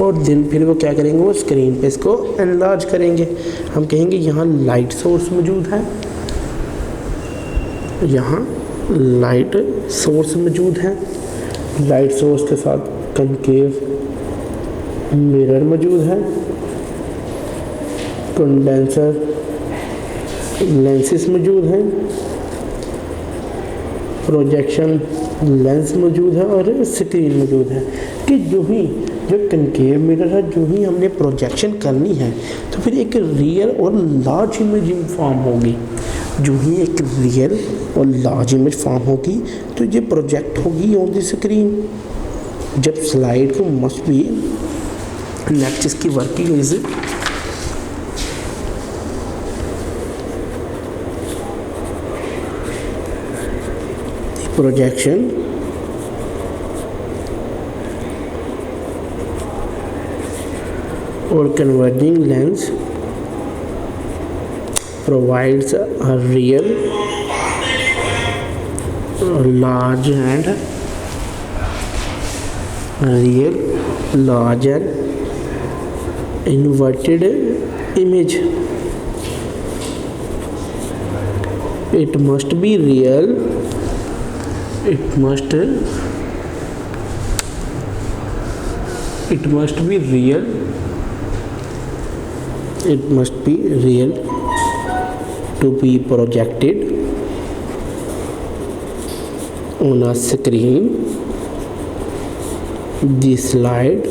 और दिन फिर वो क्या करेंगे, वो स्क्रीन पे इसको एनलार्ज करेंगे। हम कहेंगे यहाँ लाइट सोर्स मौजूद है, यहाँ लाइट सोर्स मौजूद है, लाइट सोर्स के साथ कनकेव मिरर मौजूद है, कंडेंसर लेंसेस मौजूद हैं, प्रोजेक्शन लेंस मौजूद है और स्क्रीन मौजूद है कि जो कनकेव मिरर है, जो ही हमने प्रोजेक्शन करनी है तो फिर एक रियल और लार्ज इमेज फॉर्म होगी। जो ही एक रियल और लार्ज इमेज फॉर्म होगी तो ये प्रोजेक्ट होगी ऑन द स्क्रीन। जब स्लाइड को मस्ट बी नेक्स्ट इसकी working is projection or converging lens provides a real large and real, large and inverted image. It must be real. It must be real. It must be real to be projected on a screen. The slide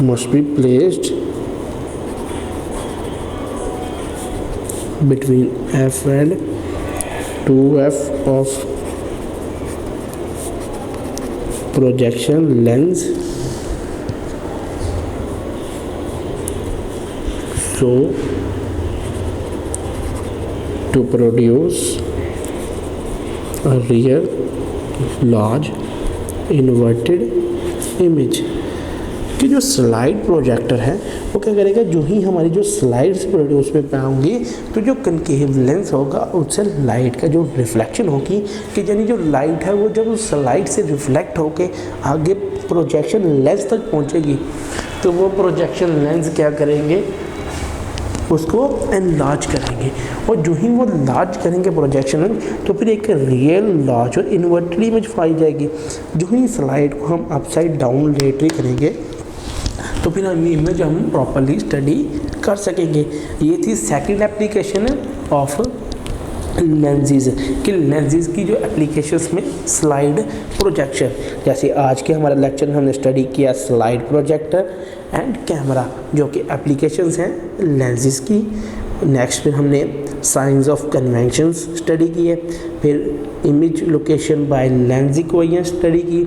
must be placed between f and 2f of projection lens so to produce a real large inverted image। कि जो slide projector है वो क्या करेगा, जो ही हमारी जो slides produce में पाएंगे तो जो कनकेव लेंस होगा उससे लाइट का जो रिफ्लेक्शन होगी, कि यानी जो लाइट है वो जब उस स्लाइड से रिफ्लेक्ट होके आगे प्रोजेक्शन लेंस तक पहुंचेगी तो वो प्रोजेक्शन लेंस क्या करेंगे, उसको एनलार्ज करेंगे। और जो ही वो लार्ज करेंगे प्रोजेक्शन तो फिर एक रियल लार्ज और इन्वर्टेड इमेज पाई जाएगी। जो ही स्लाइड को हम अपसाइड डाउन लेटरी करेंगे तो फिर हम इमेज हम प्रॉपरली स्टडी कर सकेंगे। ये थी सेकंड एप्लीकेशन ऑफ लेंसेज कि लेंसेज की जो एप्लीकेशंस में स्लाइड प्रोजेक्शन। जैसे आज के हमारे लेक्चर में हमने स्टडी किया स्लाइड प्रोजेक्टर एंड कैमरा जो कि एप्लीकेशंस हैं लेंसेज की। नेक्स्ट फिर हमने साइंस ऑफ कन्वेंशंस स्टडी किए, फिर image location by lens equation study की,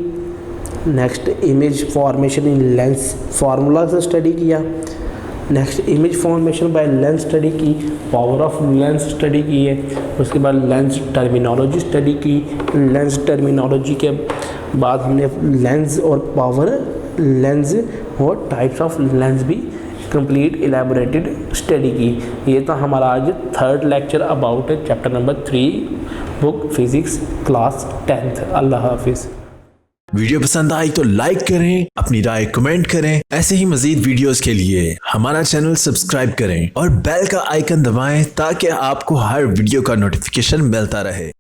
next image formation in lens formula से स्टडी किया, next image formation by lens study की, पावर ऑफ लेंस स्टडी की है, उसके बाद लेंस टर्मिनोलॉजी स्टडी की। लेंस टर्मिनोलॉजी के बाद हमने लेंस और पावर लेंस और टाइप्स ऑफ लेंस भी कंप्लीट इलेबोरेटेड स्टडी की। ये था हमारा आज third lecture about chapter number 3 book physics class 10th। अल्लाह हाफिज़। वीडियो पसंद आई तो लाइक करें, अपनी राय कमेंट करें। ऐसे ही मजीद वीडियोस के लिए हमारा चैनल सब्सक्राइब करें और बेल का आइकन दबाएं ताकि आपको हर वीडियो का नोटिफिकेशन मिलता रहे।